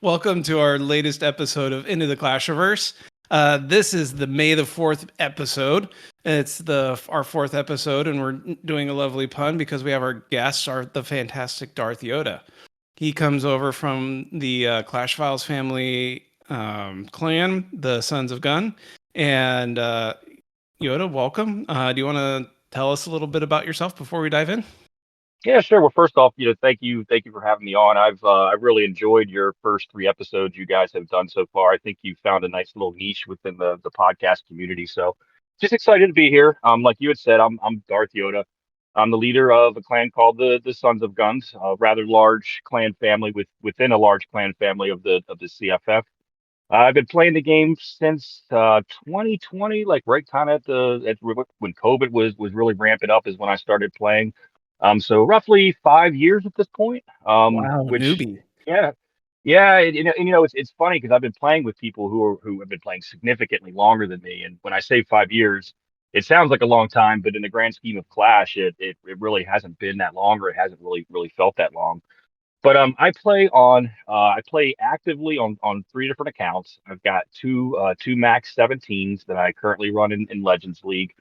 Welcome to our latest episode of Into the Clashiverse. This is the May the 4th episode. It's our fourth episode, and we're doing a lovely pun because we have our guest, the fantastic Darth Yoda. He comes over from the Clash Files family clan, the Sons of Gun. And Yoda, welcome. Do you want to tell us a little bit about yourself before we dive in? Yeah, sure. Well, first off, thank you for having me on. I've really enjoyed your first three episodes you guys have done so far. I think you found a nice little niche within the podcast community. So, just excited to be here. Like you had said, I'm Darth Yoda. I'm the leader of a clan called the Sons of Guns, a rather large clan family within a large clan family of the CFF. I've been playing the game since 2020, like right kind of when COVID was really ramping up is when I started playing. So roughly 5 years at this point. Wow, Which newbie. yeah, yeah, it's funny because I've been playing with people who have been playing significantly longer than me, and when I say 5 years, it sounds like a long time, but in the grand scheme of Clash, it really hasn't been that long, or it hasn't really felt that long. But I play actively on three different accounts. I've got two max 17s that I currently run in Legends League.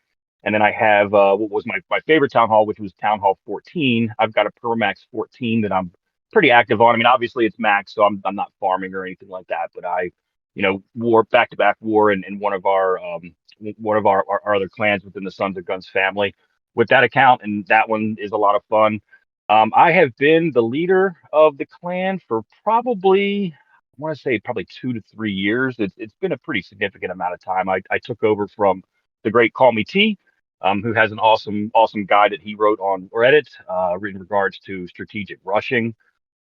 And then I have what was my favorite town hall, which was Town Hall 14. I've got a Permax 14 that I'm pretty active on. I mean, obviously it's max, so I'm not farming or anything like that, but war back to back war in one of our other clans within the Sons of Guns family with that account, and that one is a lot of fun. I have been the leader of the clan for probably, I want to say probably 2 to 3 years. It's been a pretty significant amount of time. I took over from the great Call Me T, who has an awesome guide that he wrote on Reddit in regards to strategic rushing.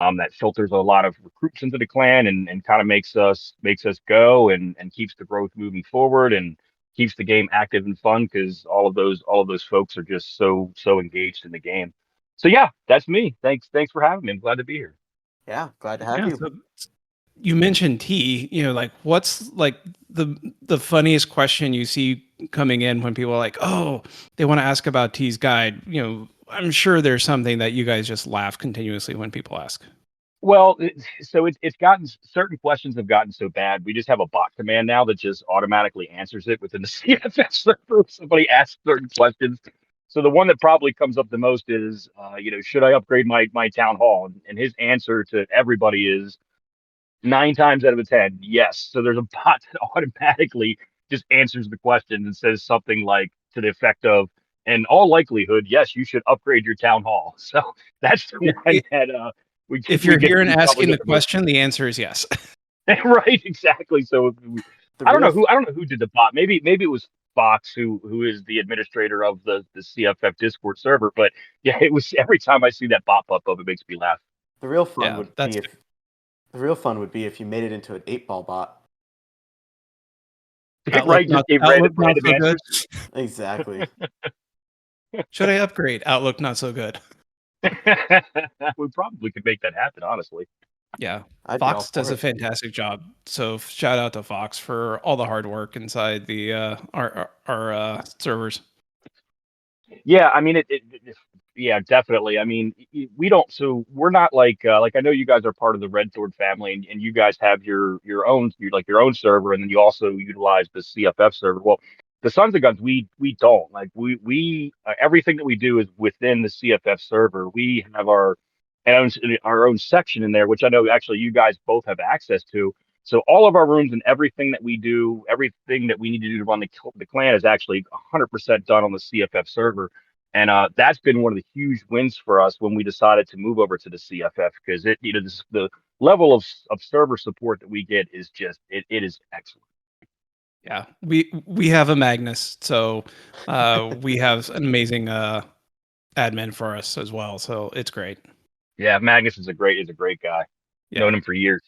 That filters a lot of recruits into the clan and kind of makes us go and keeps the growth moving forward and keeps the game active and fun because all of those folks are just so engaged in the game. So yeah, that's me. Thanks for having me. I'm glad to be here. Yeah, glad to have Yeah, you. so you mentioned tea, like what's like the funniest question you see coming in when people are like, "Oh, they want to ask about T's guide." I'm sure there's something that you guys just laugh continuously when people ask. Well, it's gotten certain questions have gotten so bad. We just have a bot command now that just automatically answers it within the CFS server. If somebody asks certain questions. So the one that probably comes up the most is, should I upgrade my town hall? And his answer to everybody is 9 times out of 10, yes. So there's a bot that automatically just answers the question and says something like to the effect of, in all likelihood, yes, you should upgrade your town hall. So that's the one that we If we you're get here and we probably asking the get the most. question, the answer is yes. Right, exactly. So The I don't real know who did the bot. Maybe it was Fox who is the administrator of the CFF Discord server. But yeah, it was every time I see that bot pop up, it makes me laugh. the real fun Yeah, would that's be if the real fun would be if you made it into an 8-ball bot. Outlook. Right, just gave random Not random so good. answers. Exactly. Should I upgrade? Outlook not so good. We probably could make that happen, honestly. Yeah. I'd be all Fox does for a it. fantastic job. So shout out to Fox for all the hard work inside the our servers. Yeah, I mean yeah, definitely. I mean, we don't. So we're not like I know you guys are part of the Red Sword family, and you guys have your own server, and then you also utilize the CFF server. Well, the Sons of Guns, we don't like we everything that we do is within the CFF server. We have own our own section in there, which I know actually you guys both have access to. So all of our rooms and everything that we do, everything that we need to do to run the clan is actually 100% done on the CFF server. And that's been one of the huge wins for us when we decided to move over to the CFF because the level of server support that we get is just it is excellent. Yeah. We have a Magnus, so we have an amazing admin for us as well. So it's great. Yeah, Magnus is a great guy. Yeah. Known him for years.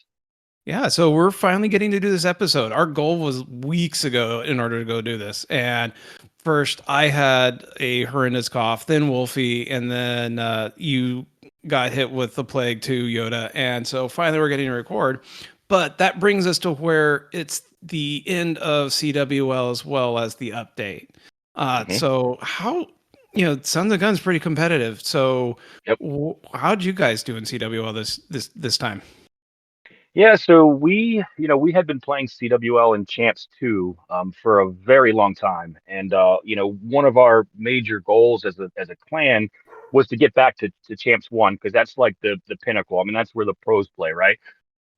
Yeah, so we're finally getting to do this episode. Our goal was weeks ago in order to go do this. And first, I had a horrendous cough, then Wolfie, and then you got hit with the plague too, Yoda. And so finally, we're getting to record. But that brings us to where it's the end of CWL as well as the update. Hmm. So how Sons of Guns pretty competitive. So Yep. how'd you guys do in CWL this time? Yeah, so we had been playing CWL and Champs 2 for a very long time. And one of our major goals as a clan was to get back to Champs 1 because that's like the pinnacle. I mean, that's where the pros play, right?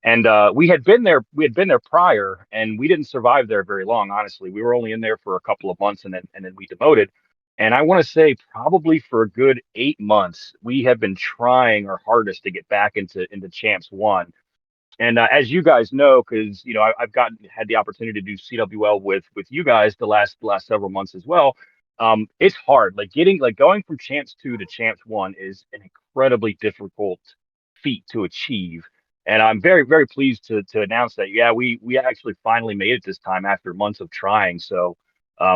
And we had been there prior, and we didn't survive there very long, honestly. We were only in there for a couple of months, and then we demoted. And I want to say probably for a good 8 months, we have been trying our hardest to get back into Champs 1. And as you guys know, because I've had the opportunity to do CWL with you guys the last several months as well. It's hard. Going from Champs 2 to Champs 1 is an incredibly difficult feat to achieve. And I'm very, very pleased to announce that yeah, we actually finally made it this time after months of trying. So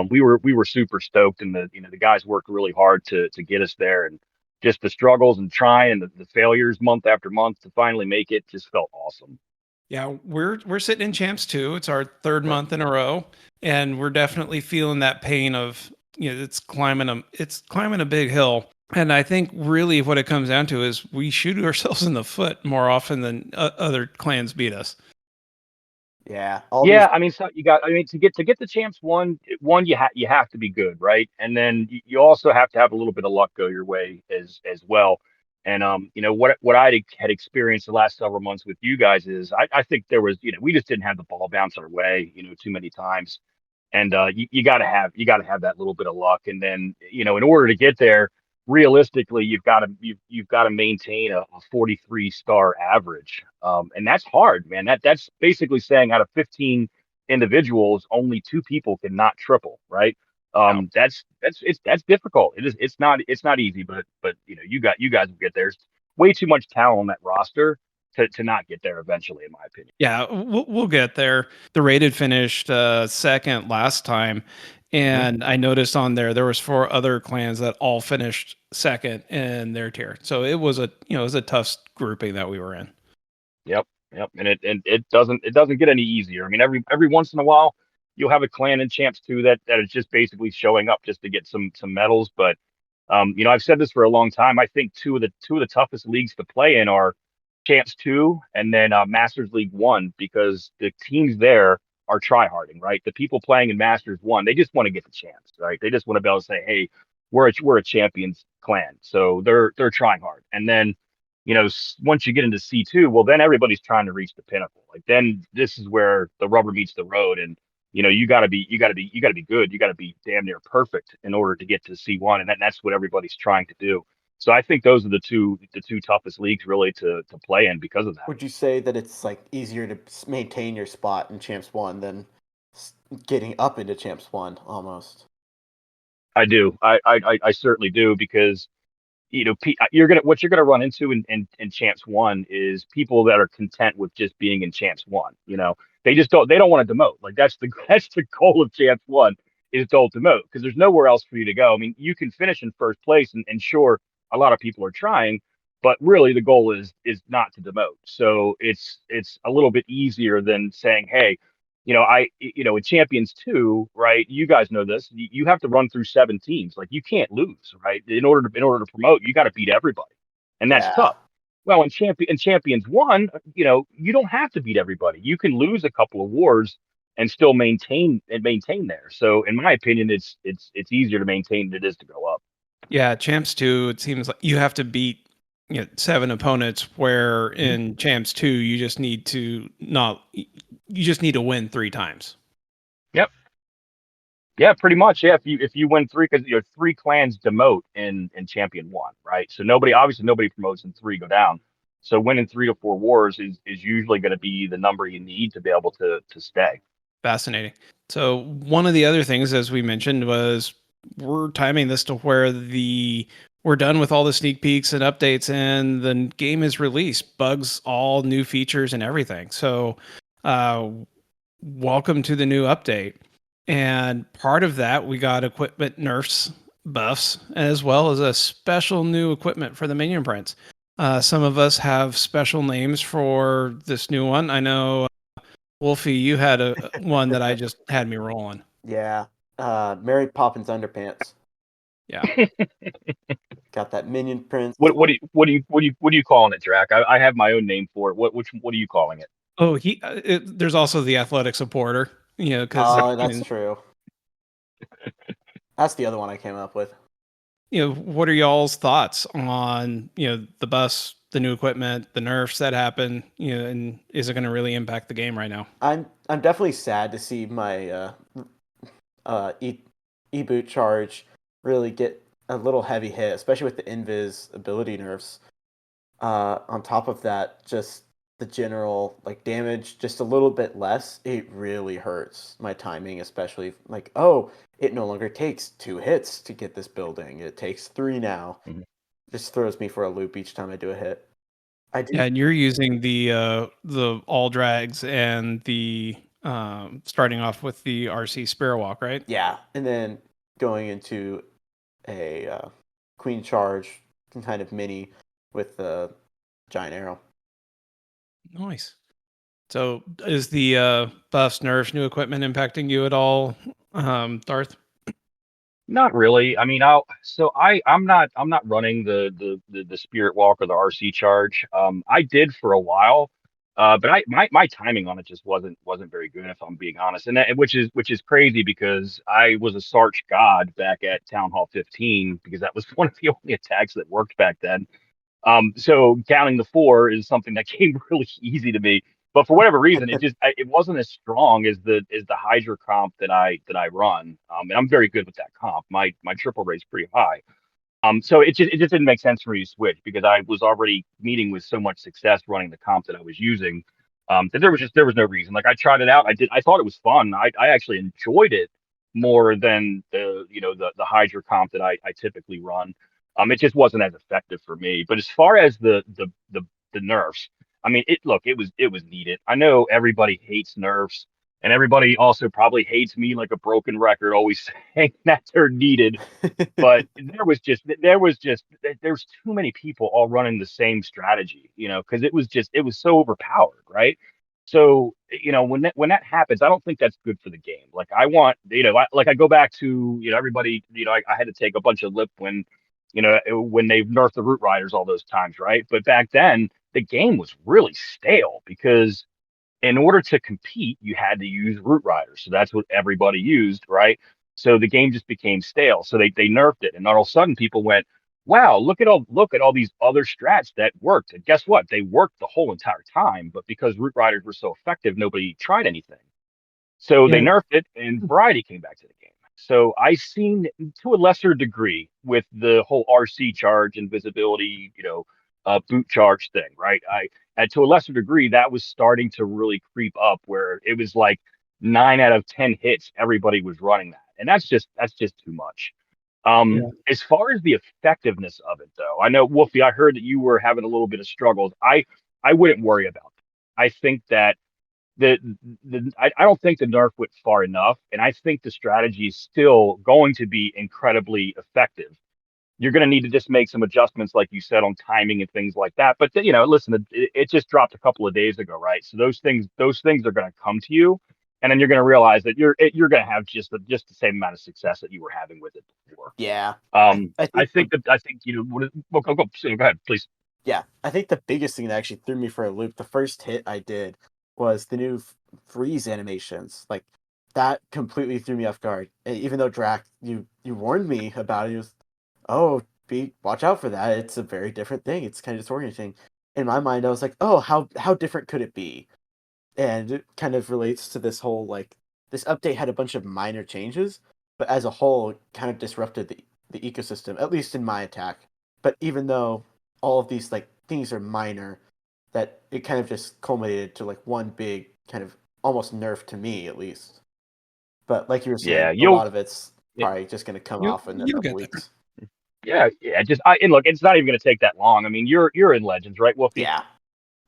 we were super stoked, and the guys worked really hard to get us there. And just the struggles and trying and the failures month after month to finally make it just felt awesome. Yeah, we're sitting in champs too. It's our third Yep. month in a row, and we're definitely feeling that pain of it's climbing a big hill. And I think really what it comes down to is we shoot ourselves in the foot more often than other clans beat us. Yeah, all these. Yeah, I mean, so I mean, to get the champs one, you have to be good, right? And then you also have to have a little bit of luck go your way as well. And what I had experienced the last several months with you guys is I think there was we just didn't have the ball bounce our way too many times. And you got to have that little bit of luck. And then in order to get there, realistically, you've got to maintain a 43 star average, and that's hard, man. That's basically saying out of 15 individuals, only two people can not triple, right? Yeah. That's difficult. It's not easy, but you guys will get there. There's way too much talent on that roster to not get there eventually, in my opinion. Yeah, we'll get there. The rated finished second last time, Mhm. and I noticed on there was four other clans that all finished second in their tier. So it was a tough grouping that we were in. Yep, yep, and it doesn't get any easier. I mean, every once in a while, you'll have a clan in champs too that is just basically showing up just to get some medals. But I've said this for a long time. I think two of the toughest leagues to play in are champs two and then Masters League One because the teams there are tryharding, right? The people playing in Masters One, they just want to get the chance, right? They just want to be able to say, hey, we're a champions clan, so they're trying hard, and then once you get into C2, well, then everybody's trying to reach the pinnacle. Like then this is where the rubber meets the road, and you got to be good. You got to be damn near perfect in order to get to C1, and that's what everybody's trying to do. So I think those are the two toughest leagues really to play in because of that. Would you say that it's like easier to maintain your spot in Champs One than getting up into Champs One almost? I do. I certainly do because you're gonna run into in champs one is people that are content with just being in champs one. They don't want to demote. Like that's the that's the goal of champs one is don't demote because there's nowhere else for you to go. I mean, you can finish in first place, and sure, a lot of people are trying, but really the goal is not to demote. So it's a little bit easier than saying, hey, in Champions 2, right? You guys know this. You have to run through 7 teams. Like you can't lose, right? In order to promote, you got to beat everybody, and that's Yeah. tough. Well, in Champions 1, you don't have to beat everybody. You can lose a couple of wars and still maintain there. So, in my opinion, it's easier to maintain than it is to go up. Yeah, champs two. It seems like you have to beat seven opponents. Where Mhm. in champs two, you just need to not. You just need to win three times. Yep. Yeah, pretty much. Yeah, if you win three, because three clans demote in Champion One, right? So nobody promotes in three go down. So winning 3 to 4 wars is usually going to be the number you need to be able to stay. Fascinating. So one of the other things, as we mentioned, was we're timing this to where we're done with all the sneak peeks and updates, and the game is released, bugs, all new features, and everything. So, uh, welcome to the new update. And part of that, we got equipment nerfs, buffs, as well as a special new equipment for the minion prints. Some of us have special names for this new one. I know Wolfie, you had a one that I just had me rolling. Yeah. Mary Poppins Underpants. Yeah. Got that minion prince. What are you calling it, Drac? I have my own name for it. What are you calling it? Oh, there's also the athletic supporter, because Oh, that's true. That's the other one I came up with. what are y'all's thoughts on, the bus, the new equipment, the nerfs that happen, and is it going to really impact the game right now? I'm definitely sad to see my e-boot charge really get a little heavy hit, especially with the invis ability nerfs. On top of that, just the general like damage just a little bit less, it really hurts my timing, especially like, oh, it no longer takes 2 hits to get this building. It takes 3 now. Mhm. Just throws me for a loop each time I do a hit. I do Yeah, and you're using the all drags and the starting off with the RC Spirit Walk, right? Yeah, and then going into a queen charge kind of mini with the giant arrow. Nice. So is the buffs, nerfs, new equipment impacting you at all, Darth? Not really. I mean, I'm not running the Spirit Walk or the RC charge. I did for a while, but my timing on it just wasn't very good, if I'm being honest. And which is crazy because I was a Sarch god back at Town Hall 15 because that was one of the only attacks that worked back then. So counting the four is something that came really easy to me. But for whatever reason, it wasn't as strong as the Hydra comp that I run. And I'm very good with that comp. My triple rate's pretty high. So it just didn't make sense for me to switch because I was already meeting with so much success running the comp that I was using. That there was no reason. Like I tried it out. I thought it was fun. I actually enjoyed it more than the Hydra comp that I typically run. It just wasn't as effective for me. But as far as the nerfs, I mean, it was needed. I know everybody hates nerfs, and everybody also probably hates me like a broken record, always saying that they're needed. But there's too many people all running the same strategy, because it was so overpowered, right? So when that happens, I don't think that's good for the game. Like I want, I go back to everybody, I had to take a bunch of lip when they nerfed the root riders all those times, right? But back then the game was really stale because in order to compete, you had to use root riders. So that's what everybody used, right? So the game just became stale. So they nerfed it, and all of a sudden people went, "Wow, look at all these other strats that worked." And guess what? They worked the whole entire time, but because root riders were so effective, nobody tried anything. So they Yeah. nerfed it, and variety came back to the game. So I seen to a lesser degree with the whole RC charge and visibility, boot charge thing, right? And to a lesser degree, that was starting to really creep up, where it was like 9 out of 10 hits, everybody was running that, and that's just too much. Yeah. As far as the effectiveness of it, though, I know Wolfie, I heard that you were having a little bit of struggles. I wouldn't worry about that. I think that I don't think the nerf went far enough, and I think the strategy is still going to be incredibly effective. You're going to need to just make some adjustments, like you said, on timing and things like that. But listen, it just dropped a couple of days ago, right? So those things are going to come to you, and then you're going to realize that you're going to have just the same amount of success that you were having with it before. Yeah. I I think think well, go ahead, please. yeah, I think the biggest thing that actually threw me for a loop, the first hit I did was the new freeze animations. Like that completely threw me off guard. Even though Drac, you warned me about it, oh, be watch out for that. It's a very different thing. It's kind of disorienting. In my mind, I was like, oh, how different could it be? And it kind of relates to this whole like this update had a bunch of minor changes, but as a whole, it kind of disrupted the ecosystem, at least in my attack. But even though all of these like things are minor, that it kind of just culminated to like one big kind of almost nerf to me at least. But like you were Yeah, saying, a lot of it's probably just going to come You off in a you'll couple get there. weeks. yeah. And look, it's not even going to take that long. I mean, you're in Legends, right, Wolfie? Yeah.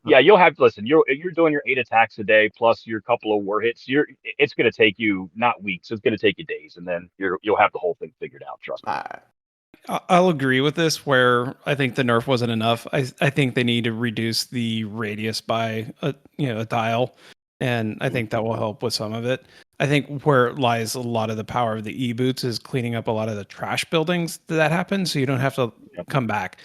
Yeah, you'll have listen. You're doing your 8 attacks a day plus your couple of war hits. It's going to take you not weeks. It's going to take you days, and then you'll have the whole thing figured out. Trust me. Uh, I'll agree with this where I think the nerf wasn't enough. I think they need to reduce the radius by a dial, and I Mhm. think that will help with some of it. I think where lies a lot of the power of the e-boots is cleaning up a lot of the trash buildings that happen, so you don't have to Yep. come back.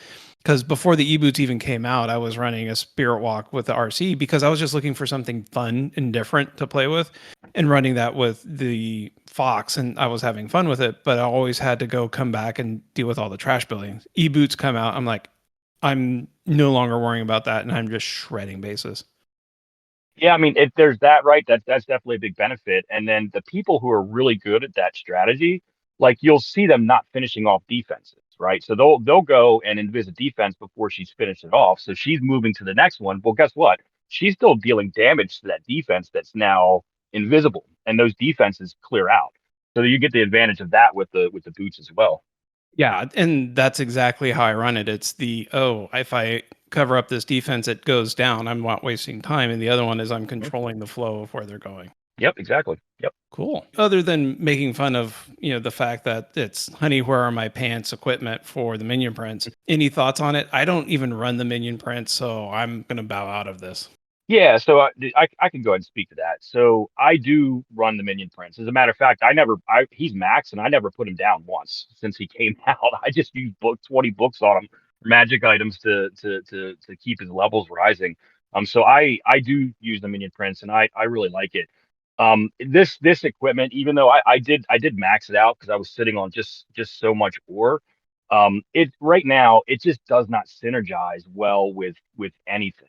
because before the e-boots even came out, I was running a Spirit Walk with the RC because I was just looking for something fun and different to play with, and running that with the Fox, and I was having fun with it. But I always had to come back and deal with all the trash building. E-boots come out, I'm like, I'm no longer worrying about that, and I'm just shredding bases. Yeah, I mean, if there's that, right, that's definitely a big benefit. And then the people who are really good at that strategy, like you'll see them not finishing off defenses, right? So they'll go and invis a defense before she's finished it off. So she's moving to the next one. Well, guess what? She's still dealing damage to that defense that's now invisible, and those defenses clear out. So you get the advantage of that with the boots as well. Yeah, and that's exactly how I run it. It's if I cover up this defense, it goes down. I'm not wasting time. And the other one is I'm Mhm. controlling the flow of where they're going. Yep, exactly. Yep. Cool. Other than making fun of, the fact that it's honey, where are my pants equipment for the minion prints. Any thoughts on it? I don't even run the minion prints, so I'm gonna bow out of this. Yeah, so I can go ahead and speak to that. So I do run the minion prints. As a matter of fact, he's max and I never put him down once since he came out. I just used 20 books on him, magic items to keep his levels rising. So I do use the minion prints and I really like it. This equipment, even though I did max it out because I was sitting on just so much ore, it right now it just does not synergize well with anything.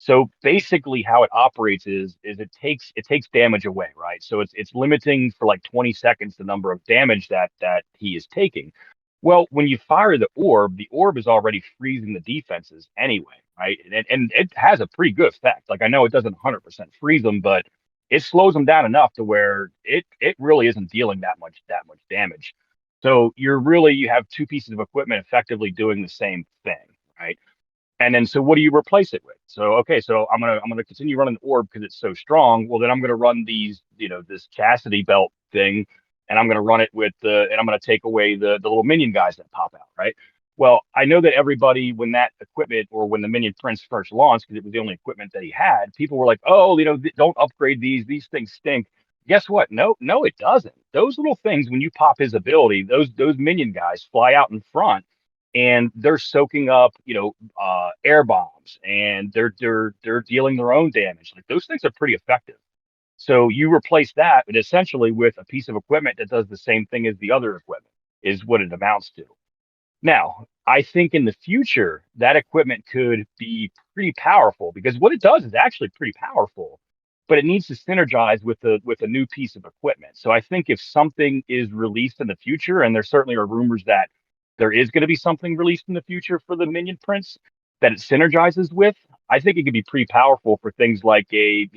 So basically, how it operates is it takes damage away, right? So it's limiting for like 20 seconds the number of damage that he is taking. Well, when you fire the orb is already freezing the defenses anyway, right? And it has a pretty good effect. Like I know it doesn't 100% freeze them, but it slows them down enough to where it really isn't dealing that much damage. So you have two pieces of equipment effectively doing the same thing, right? And then so what do you replace it with? So okay, so I'm gonna continue running the orb because it's so strong. Well, then I'm gonna run this chastity belt thing, and I'm gonna run it and I'm gonna take away the little minion guys that pop out, right? Well, I know that everybody when that equipment or when the minion prince first launched, because it was the only equipment that he had, people were like, oh, don't upgrade these. These things stink. Guess what? No, no, it doesn't. Those little things, when you pop his ability, those minion guys fly out in front and they're soaking up, air bombs, and they're dealing their own damage. Like those things are pretty effective. So you replace that, but essentially with a piece of equipment that does the same thing as the other equipment is what it amounts to. Now, I think in the future that equipment could be pretty powerful because what it does is actually pretty powerful, but it needs to synergize with a new piece of equipment. So I think if something is released in the future, and there certainly are rumors that there is going to be something released in the future for the minion prints that it synergizes with, I think it could be pretty powerful for things like a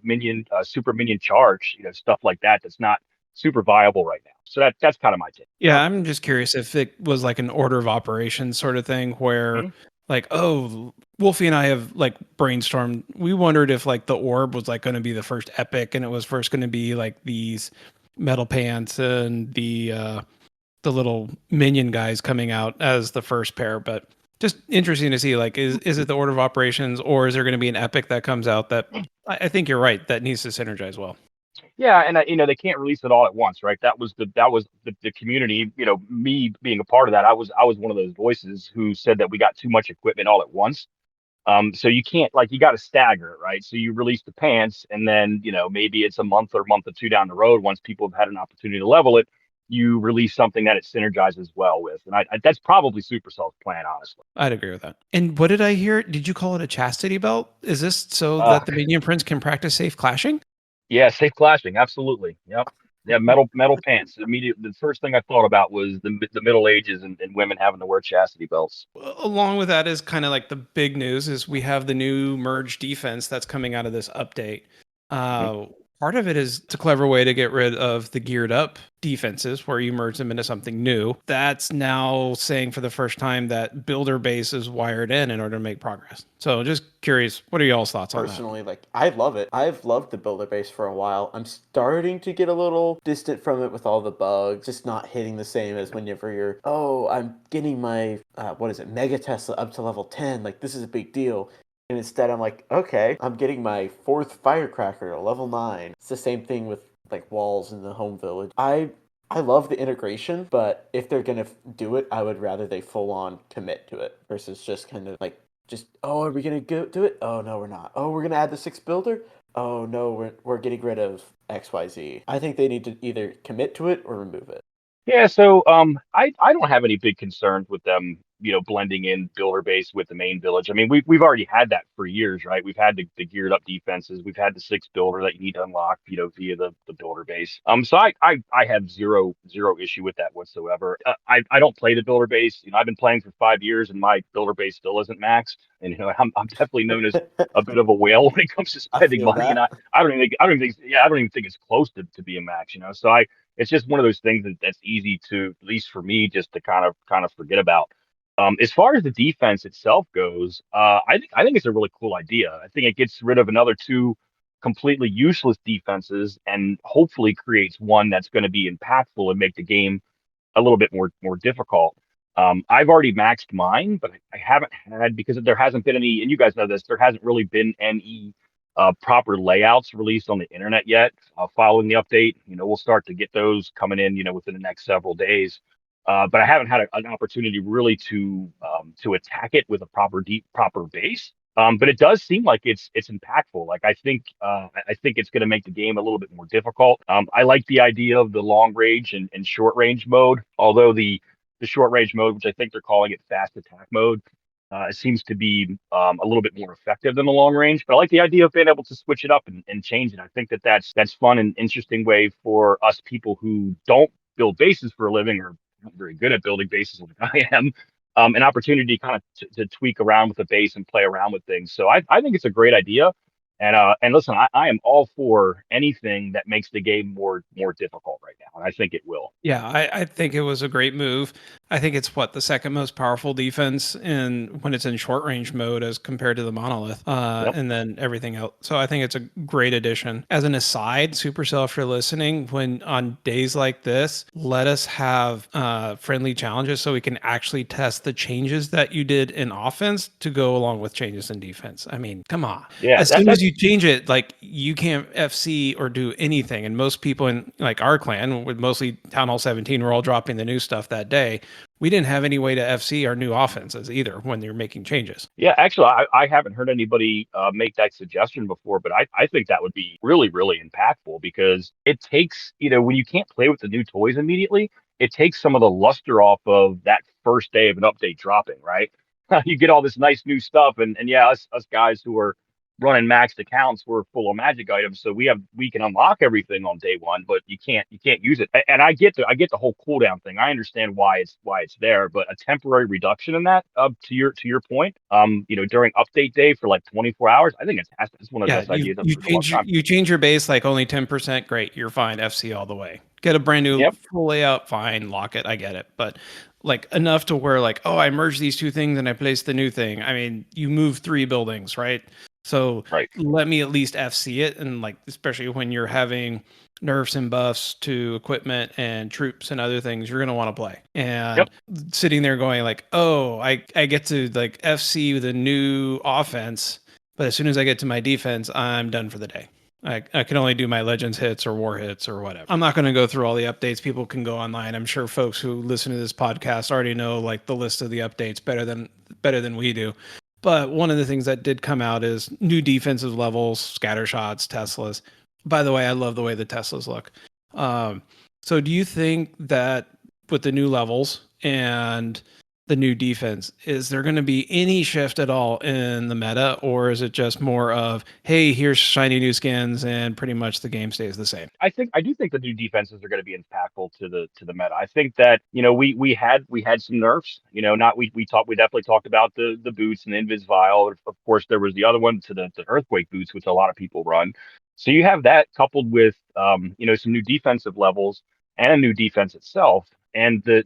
minion super minion charge, stuff like that that's not super viable right now. So that's kind of my take. Yeah, I'm just curious if it was like an order of operations sort of thing where Mhm. like, oh, Wolfie and I have like brainstormed. We wondered if like the orb was like going to be the first epic and it was first going to be like these metal pants and the little minion guys coming out as the first pair, but just interesting to see like is it the order of operations or is there going to be an epic that comes out that I think you're right that needs to synergize well. Yeah, and they can't release it all at once, right? That was the community. Me being a part of that, I was one of those voices who said that we got too much equipment all at once. So you can't like you got to stagger it, right? So you release the pants, and then maybe it's a month or two down the road. Once people have had an opportunity to level it, you release something that it synergizes well with, and that's probably Supercell's plan, honestly. I'd agree with that. And what did I hear? Did you call it a chastity belt? Is this so Uh, that the minion prince can practice safe clashing? yeah, safe clashing, absolutely. Yep. Yeah, metal pants. Immediately, the first thing I thought about was the Middle Ages and women having to wear chastity belts. Along with that is kind of like the big news is we have the new merge defense that's coming out of this update. Mhm. Uh, Part of it is it's a clever way to get rid of the geared up defenses where you merge them into something new. That's now saying for the first time that builder base is wired in order to make progress. So just curious, what are y'all's thoughts on that? Personally, like I love it. I've loved the builder base for a while. I'm starting to get a little distant from it with all the bugs, just not hitting the same as whenever I'm getting my what is it, Mega Tesla up to level 10. Like this is a big deal. And instead I'm like, okay, I'm getting my fourth firecracker to level 9. It's the same thing with like walls in the home village. I I love the integration, but if they're gonna do it, I would rather they full on commit to it versus just kind of like just, oh, are we gonna go do it? Oh no, we're not. Oh, we're gonna add the sixth builder. Oh no, we're getting rid of XYZ. I think they need to either commit to it or remove it. Yeah, so I don't have any big concerns with them, blending in builder base with the main village. I mean, we've already had that for years, right? We've had the geared up defenses, we've had the six builder that you need to unlock, via the builder base. So I have zero issue with that whatsoever. I don't play the builder base. I've been playing for 5 years and my builder base still isn't maxed. And I'm definitely known as a bit of a whale when it comes to I spending feel money. And that. I don't even think, yeah, I don't even think it's close to being max. So it's just one of those things that's easy to, at least for me, just to kind of forget about. As far as the defense itself goes, I think it's a really cool idea. I think it gets rid of another two completely useless defenses and hopefully creates one that's going to be impactful and make the game a little bit more difficult. I've already maxed mine, but I haven't had, because there hasn't been any, and you guys know this, there hasn't really been any proper layouts released on the internet yet. Following the update, we'll start to get those coming in, within the next several days. But I haven't had an opportunity really to attack it with a proper base. But it does seem like it's impactful. Like I think it's going to make the game a little bit more difficult. I like the idea of the long range and short range mode, although the short range mode, which I think they're calling it fast attack mode, it seems to be a little bit more effective than the long range. But I like the idea of being able to switch it up and change it. I think that's fun and interesting way for us people who don't build bases for a living or not very good at building bases like I am, an opportunity kind of to tweak around with the base and play around with things. So I think it's a great idea. And listen, I am all for anything that makes the game more difficult right now, and I think it will. Yeah, I think it was a great move. I think it's what the second most powerful defense in when it's in short range mode as compared to the monolith, Yep. and then everything else. So I think it's a great addition. As an aside, Supercell, if you're listening, when on days like this, let us have friendly challenges so we can actually test the changes that you did in offense to go along with changes in defense. I mean, come on. Yeah, As that soon as that's you change it, like you can't FC or do anything. And most people in like our clan, with mostly Town Hall 17, we're all dropping the new stuff that day. We didn't have any way to FC our new offenses either when you're making changes. Yeah, actually, I haven't heard anybody make that suggestion before, but I think that would be really impactful because it takes, when you can't play with the new toys immediately, it takes some of the luster off of that first day of an update dropping, right? You get all this nice new stuff, and yeah, us guys who are running maxed accounts, we're full of magic items, so we can unlock everything on day one, but you can't use it. And I get the whole cooldown thing. I understand why it's there, but a temporary reduction in that, to your point, during update day for like 24 hours, I think it's one of the Yeah, best ideas I've you heard in a long change time. you change your base like only 10%, great, you're fine, FC all the way. Get a brand new Yep. full layout, fine, lock it, I get it. But like enough to where like, oh, I merged these two things and I placed the new thing. I mean, you move three buildings, right? So Right. let me at least FC it, and like especially when you're having nerfs and buffs to equipment and troops and other things, you're gonna want to play. Yep. And sitting there going like, oh, I get to like FC the new offense, but as soon as I get to my defense, I'm done for the day. I can only do my legends hits or war hits or whatever. I'm not going to go through all the updates. People can go online. I'm sure folks who listen to this podcast already know like the list of the updates better than we do. But one of the things that did come out is new defensive levels, scatter shots, Teslas. By the way, I love the way the Teslas look. Um, so do you think that with the new levels and the new defense, is there going to be any shift at all in the meta, or is it just more of, hey, here's shiny new skins and pretty much the game stays the same? I do think the new defenses are going to be impactful to the meta. I think that we had some nerfs. Not we definitely talked about the boots and the invis vial. Of course, there was the other one to the earthquake boots, which a lot of people run. So you have that coupled with some new defensive levels and a new defense itself. And the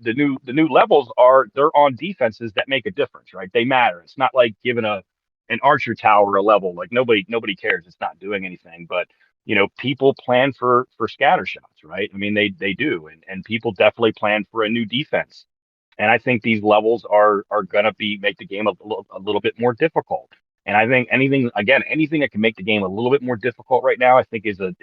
new levels they're on defenses that make a difference, right? They matter. It's not like giving an archer tower a level. Like nobody cares. It's not doing anything, but people plan for scatter shots, right? I mean, they do, and people definitely plan for a new defense. And I think these levels are gonna make the game a little bit more difficult. And I think anything that can make the game a little bit more difficult right now, I think is a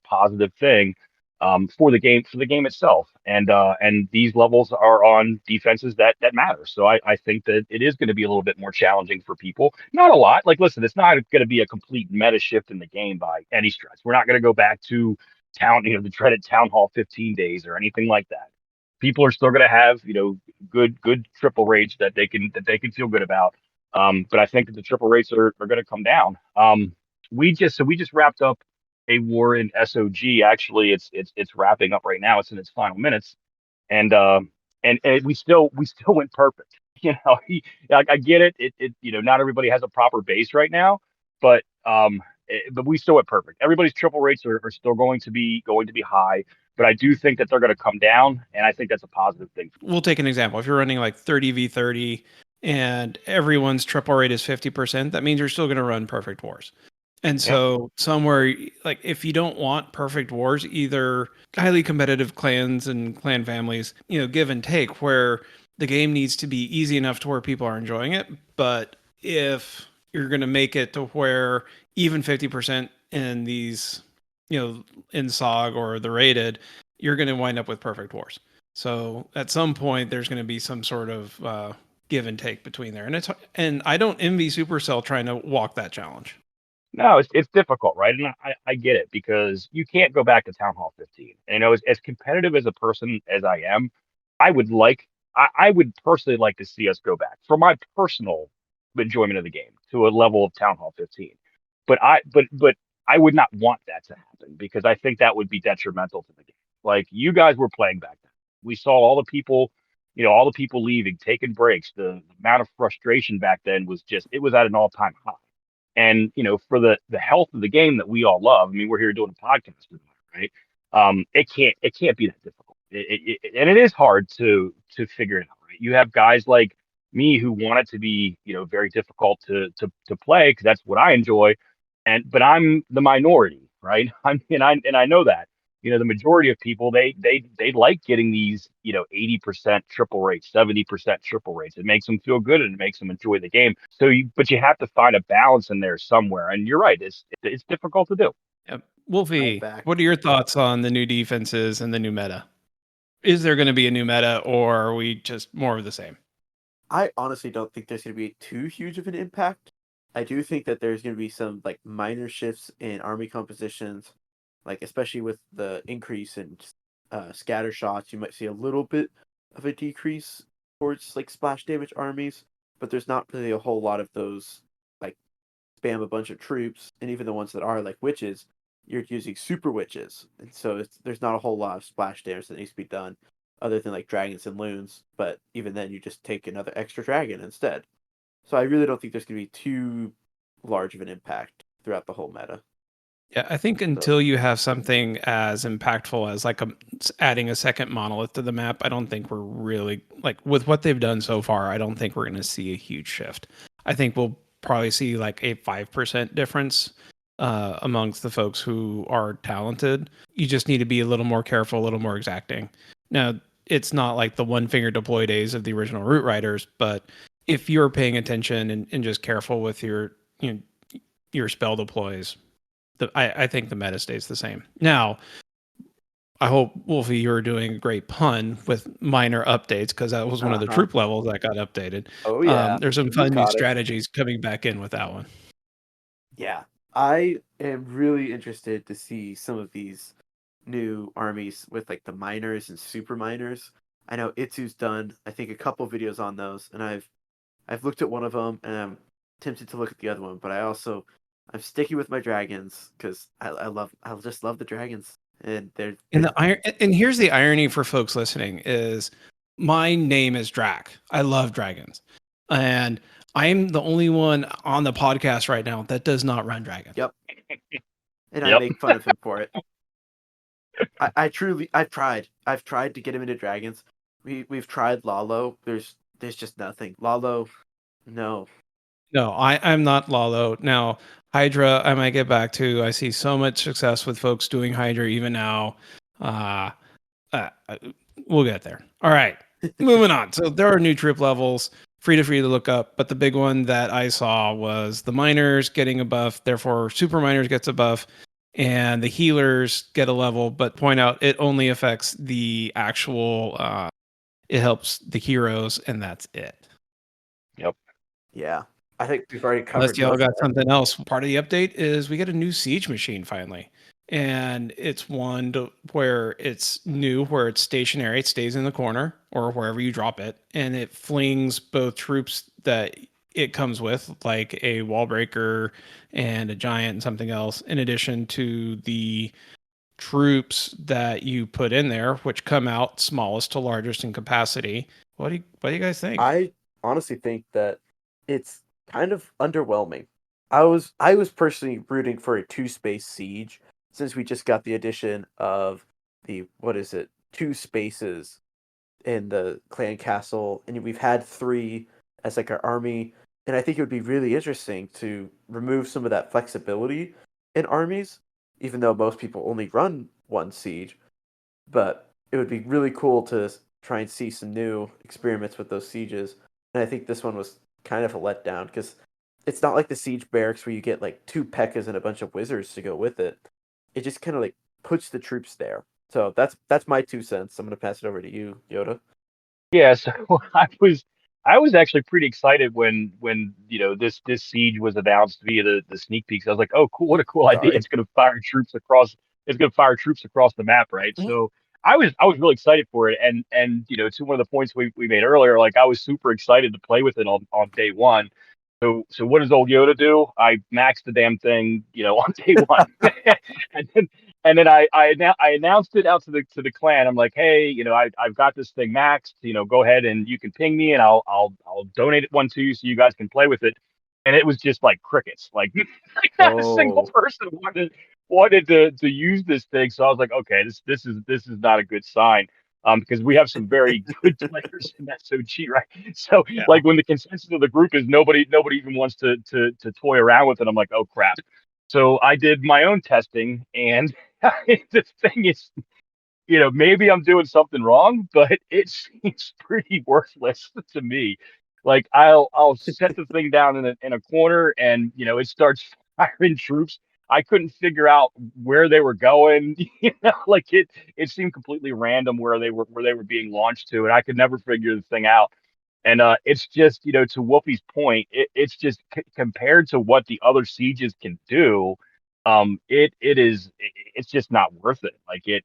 positive thing. for the game itself. And these levels are on defenses that matter. So I think that it is going to be a little bit more challenging for people. Not a lot. Like, listen, it's not going to be a complete meta shift in the game by any stretch. We're not going to go back to the dreaded Town Hall 15 days or anything like that. People are still going to have, good triple rates that they can feel good about. But I think that the triple rates are going to come down. We just wrapped up a war in SOG. Actually, it's wrapping up right now. It's in its final minutes, and we still went perfect. I get it. Not everybody has a proper base right now, but but we still went perfect. Everybody's triple rates are still going to be high, but I do think that they're going to come down, and I think that's a positive thing. We'll take an example. If you're running like 30v30 and everyone's triple rate is 50%, that means you're still going to run perfect wars. And so somewhere like if you don't want perfect wars, either highly competitive clans and clan families, give and take where the game needs to be easy enough to where people are enjoying it. But if you're going to make it to where even 50% in these, in SOG or the rated, you're going to wind up with perfect wars. So at some point there's going to be some sort of give and take between there. And I don't envy Supercell trying to walk that challenge. No, it's difficult, right? And I get it because you can't go back to Town Hall 15. And as competitive as a person as I am, I would personally like to see us go back for my personal enjoyment of the game to a level of Town Hall 15. But I would not want that to happen because I think that would be detrimental to the game. Like you guys were playing back then. We saw all the people leaving, taking breaks. The amount of frustration back then it was at an all-time high. And for the health of the game that we all love, I mean, we're here doing a podcast, right? It can't be that difficult, and it is hard to figure it out, right? You have guys like me who want it to be very difficult to play because that's what I enjoy, but I'm the minority, right? I know that. The majority of people they like getting these 80% triple rates, 70% triple rates. It makes them feel good and it makes them enjoy the game. But you have to find a balance in there somewhere. And you're right, it's difficult to do. Yep. Wolfie, Back. what are your thoughts on the new defenses and the new meta? Is there going to be a new meta, or are we just more of the same? I honestly don't think there's going to be too huge of an impact. I do think that there's going to be some like minor shifts in army compositions, like especially with the increase in scatter shots. You might see a little bit of a decrease towards like splash damage armies, but there's not really a whole lot of those like spam a bunch of troops, and even the ones that are like witches, you're using super witches, and so there's not a whole lot of splash damage that needs to be done, other than like dragons and loons. But even then, you just take another extra dragon instead. So I really don't think there's going to be too large of an impact throughout the whole meta. Yeah, I think until you have something as impactful as like adding a second monolith to the map, I don't think we're really like with what they've done so far. I don't think we're going to see a huge shift. I think we'll probably see like a 5% difference amongst the folks who are talented. You just need to be a little more careful, a little more exacting. Now, it's not like the one finger deploy days of the original Root Riders, but if you're paying attention and just careful with your spell deploys, I think the meta stays the same. Now, I hope, Wolfie, you're doing a great pun with minor updates because that was one of the troop levels that got updated. Oh yeah, there's some fun new strategies coming back in with that one. Yeah, I am really interested to see some of these new armies with like the miners and super miners. I know Itsu's done, I think, a couple videos on those, and I've looked at one of them, and I'm tempted to look at the other one, but I'm sticking with my dragons because I just love the dragons, and and here's the irony for folks listening is my name is Drac. I love dragons, and I'm the only one on the podcast right now that does not run dragons. Yep, and I make fun of him for it. I've tried to get him into dragons. We've tried Lalo. There's just nothing. Lalo, no. No, I'm not Lalo. Now, Hydra, I might get back to. I see so much success with folks doing Hydra even now. We'll get there. All right, moving on. So there are new troop levels, free to look up. But the big one that I saw was the miners getting a buff. Therefore, super miners gets a buff. and the healers get a level, but point out it only affects the actual. It helps the heroes, and that's it. Yep. Yeah, I think we've already Unless covered y'all most got of that. something else. Part of the update is we get a new siege machine finally. And it's where it's new, where it's stationary, it stays in the corner or wherever you drop it. And it flings both troops that it comes with, like a wall breaker and a giant and something else, in addition to the troops that you put in there, which come out smallest to largest in capacity. What do you guys think? I honestly think that it's kind of underwhelming. I was personally rooting for a two space siege since we just got the addition of the what is it, two spaces in the clan castle, and we've had three as like our army, and I think it would be really interesting to remove some of that flexibility in armies, even though most people only run one siege. But it would be really cool to try and see some new experiments with those sieges. And I think this one was kind of a letdown because it's not like the siege barracks where you get like two pekkas and a bunch of wizards to go with it. It just kind of like puts the troops there. So that's my 2 cents. I'm gonna pass it over to you, Yoda. Yeah, so I was actually pretty excited when this siege was announced via the sneak peeks. I was like, oh cool, what a cool idea! Sorry. It's gonna fire troops across the map, right? So I was really excited for it, and to one of the points we made earlier, like I was super excited to play with it on day one. So what does old Yoda do? I maxed the damn thing, on day one, and then I announced it out to the clan. I'm like, hey, I've got this thing maxed. Go ahead and you can ping me, and I'll donate it one to you so you guys can play with it. And it was just like crickets. Like, not a single Oh, person wanted to use this thing. So I was like, okay, this is not a good sign. Because we have some very good players in SOG, right? So Yeah. like when the consensus of the group is nobody even wants to toy around with it, I'm like, oh crap. So I did my own testing, and the thing is, maybe I'm doing something wrong, but it seems pretty worthless to me. Like I'll set the thing down in a corner, and it starts firing troops. I couldn't figure out where they were going. Like it seemed completely random where they were being launched to, and I could never figure the thing out. And it's just, to Wolfie's point, it's just compared to what the other sieges can do, it's just not worth it. Like it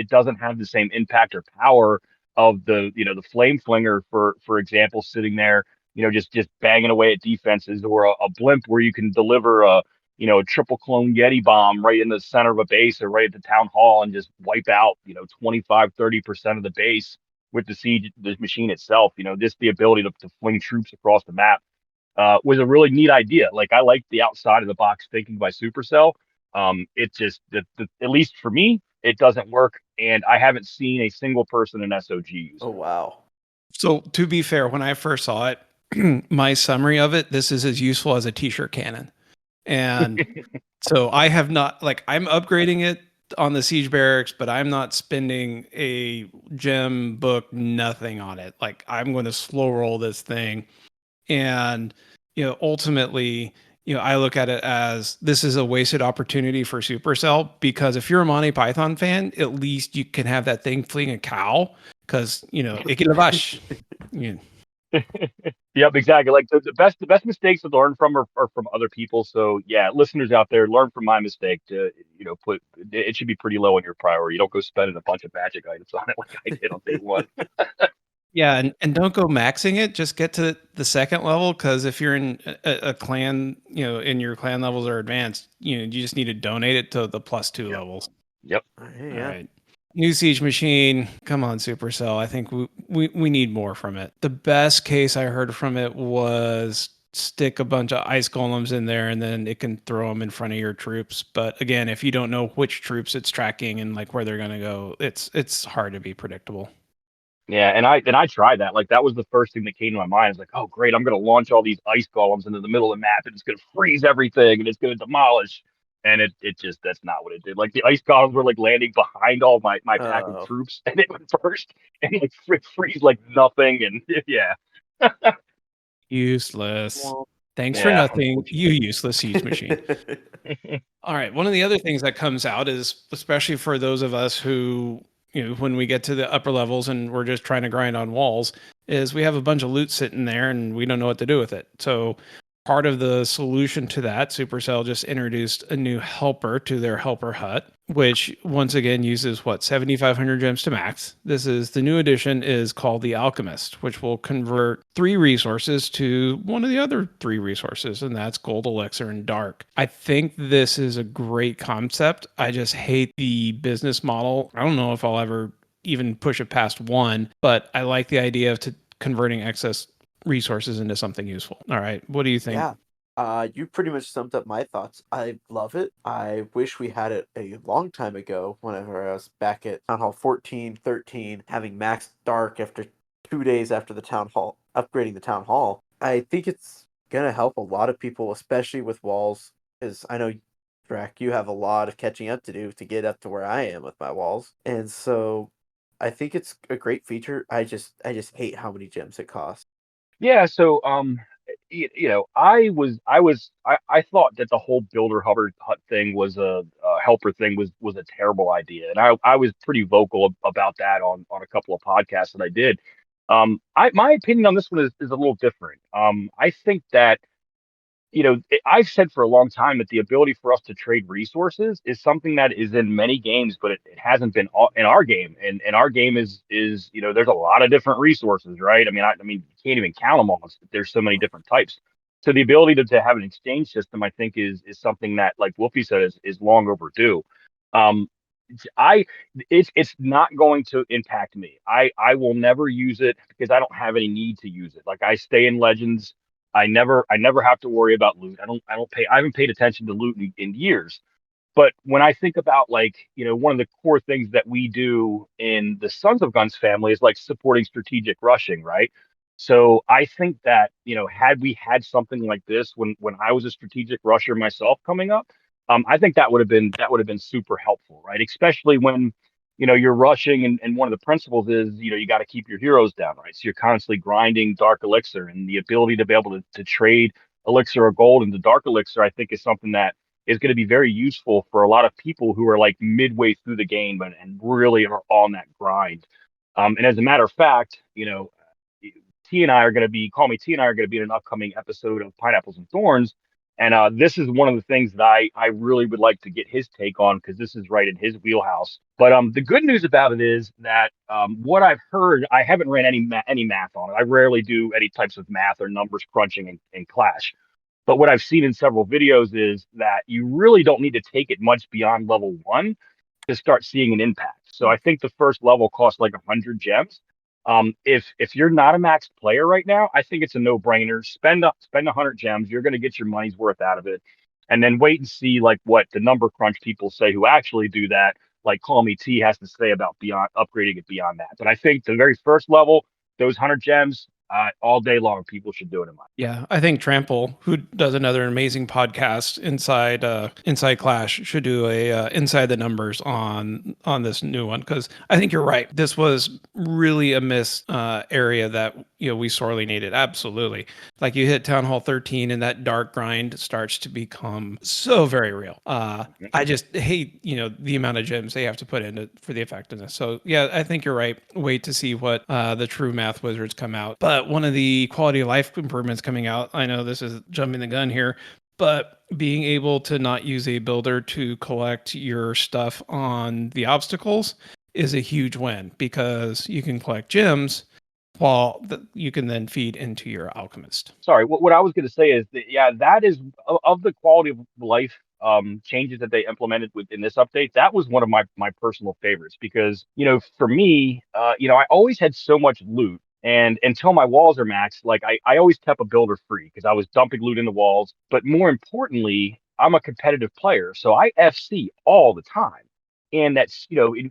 doesn't have the same impact or power of the flame flinger, for example, sitting there, just banging away at defenses, or a blimp where you can deliver a triple clone Yeti bomb right in the center of a base or right at the town hall and just wipe out, 25-30% of the base with the machine itself. Just the ability to fling troops across the map was a really neat idea. Like I like the outside of the box thinking by Supercell. It just at least for me, it doesn't work, and I haven't seen a single person in SOG use oh it. wow. So to be fair, when I first saw it, my summary of it, this is as useful as a t-shirt cannon. And so I have not, like, I'm upgrading it on the siege barracks, but I'm not spending a gem book, nothing on it. Like I'm going to slow roll this thing. And, ultimately, I look at it as this is a wasted opportunity for Supercell, because if you're a Monty Python fan, at least you can have that thing fleeing a cow because, Iki Lavash. Yeah. Yep, exactly. Like the best mistakes to learn from are from other people. So yeah, listeners out there, learn from my mistake to put it should be pretty low on your priority. You don't go spending a bunch of magic items on it like I did on day one. Yeah, and don't go maxing it. Just get to the second level, because if you're in a clan, in your clan levels are advanced, you just need to donate it to the +2 Yep. levels. Yep. Hey, All yeah. right. New siege machine. Come on, Supercell. I think we need more from it. The best case I heard from it was stick a bunch of ice golems in there, and then it can throw them in front of your troops. But again, if you don't know which troops it's tracking and like where they're gonna go, it's hard to be predictable. Yeah, and I tried that. Like that was the first thing that came to my mind. It's like, oh great, I'm gonna launch all these ice golems into the middle of the map, and it's gonna freeze everything, and it's gonna demolish. And it just that's not what it did. Like the ice golems were like landing behind all my pack of Oh, troops, and it would burst and like freeze like nothing. And yeah, Useless. well, Thanks for Yeah, nothing, you useless use machine. All right. One of the other things that comes out is, especially for those of us who, when we get to the upper levels and we're just trying to grind on walls, is we have a bunch of loot sitting there and we don't know what to do with it. So part of the solution to that, Supercell just introduced a new helper to their helper hut, which once again uses 7,500 gems to max. This is the new edition is called the Alchemist, which will convert 3 resources to one of the other 3 resources, and that's gold, elixir, and dark. I think this is a great concept. I just hate the business model. I don't know if I'll ever even push it past 1, but I like the idea of converting excess resources into something useful. All right. What do you think? Yeah. You pretty much summed up my thoughts. I love it. I wish we had it a long time ago whenever I was back at Town Hall 14, 13, having maxed dark after 2 days after the Town Hall, upgrading the Town Hall. I think it's going to help a lot of people, especially with walls, because I know, Drac, you have a lot of catching up to do to get up to where I am with my walls. And so I think it's a great feature. I just hate how many gems it costs. Yeah, so I thought that the whole builder hover hut thing was a helper thing was a terrible idea, and I was pretty vocal about that on a couple of podcasts that I did. My opinion on this one is a little different. I think that I've said for a long time that the ability for us to trade resources is something that is in many games, but it hasn't been in our game. And our game is there's a lot of different resources, right? I mean, you can't even count them all. There's so many different types. So the ability to have an exchange system, I think, is something that, like Wolfie said, is long overdue. Um, I it's not going to impact me. I will never use it because I don't have any need to use it. Like I stay in Legends. I never have to worry about loot. I haven't paid attention to loot in years. But when I think about, like, one of the core things that we do in the Sons of Guns family is like supporting strategic rushing, right? So I think that, had we had something like this when I was a strategic rusher myself coming up, I think that would have been super helpful, right? Especially when, you're rushing and one of the principles is, you got to keep your heroes down, right? So you're constantly grinding dark elixir, and the ability to be able to trade elixir or gold into dark elixir, I think is something that is going to be very useful for a lot of people who are like midway through the game and really are on that grind. And as a matter of fact, T and I are going to be, call me T and I are going to be in an upcoming episode of Pineapples and Thorns. And this is one of the things that I really would like to get his take on, because this is right in his wheelhouse. But the good news about it is that what I've heard, I haven't ran any math on it. I rarely do any types of math or numbers crunching in Clash. But what I've seen in several videos is that you really don't need to take it much beyond level 1 to start seeing an impact. So I think the first level costs like 100 gems. If you're not a max player right now, I think it's a no-brainer. Spend 100 gems. You're going to get your money's worth out of it, and then wait and see like what the number crunch people say who actually do that. Like Call Me T has to say about beyond upgrading it beyond that. But I think the very first level, those 100 gems, all day long, people should do it in my. Yeah, I think Trample, who does another amazing podcast inside Clash, should do a inside the numbers on this new one, because I think you're right. This was really a miss area that we sorely needed. Absolutely, like you hit Town Hall 13, and that dark grind starts to become so very real. I just hate the amount of gems they have to put in for the effectiveness. So yeah, I think you're right. Wait to see what the true math wizards come out. But one of the quality of life improvements coming out, I know this is jumping the gun here, but being able to not use a builder to collect your stuff on the obstacles is a huge win, because you can collect gems you can then feed into your alchemist. Sorry, what I was going to say is that, yeah, that is of the quality of life changes that they implemented within this update. That was one of my personal favorites, because for me, I always had so much loot, and until my walls are maxed, like I always kept a builder free because I was dumping loot in the walls. But more importantly, I'm a competitive player, so I FC all the time. And that's,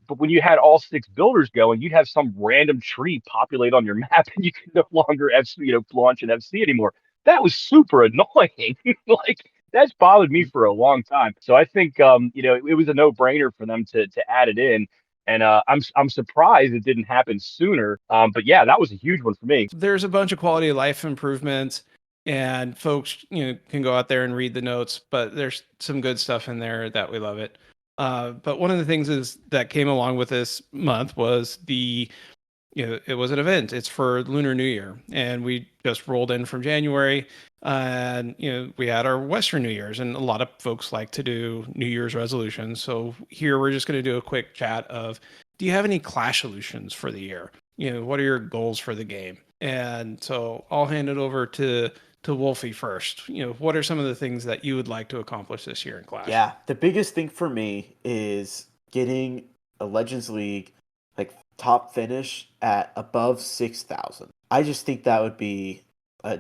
but when you had all 6 builders going, you'd have some random tree populate on your map, and you could no longer FC, launch an FC anymore. That was super annoying. Like, that's bothered me for a long time. So I think, it was a no brainer for them to add it in. And I'm surprised it didn't happen sooner. But yeah, that was a huge one for me. There's a bunch of quality of life improvements. and folks, can go out there and read the notes, but there's some good stuff in there that we love it. But one of the things is that came along with this month was it was an event. It's for Lunar New Year, and we just rolled in from January, and we had our Western New Year's, and a lot of folks like to do New Year's resolutions. So here we're just going to do a quick chat of, do you have any Clash solutions for the year? What are your goals for the game? And so I'll hand it over to Wolfie first. What are some of the things that you would like to accomplish this year in Clash? Yeah, the biggest thing for me is getting a Legends League like top finish at above 6,000. I just think that would be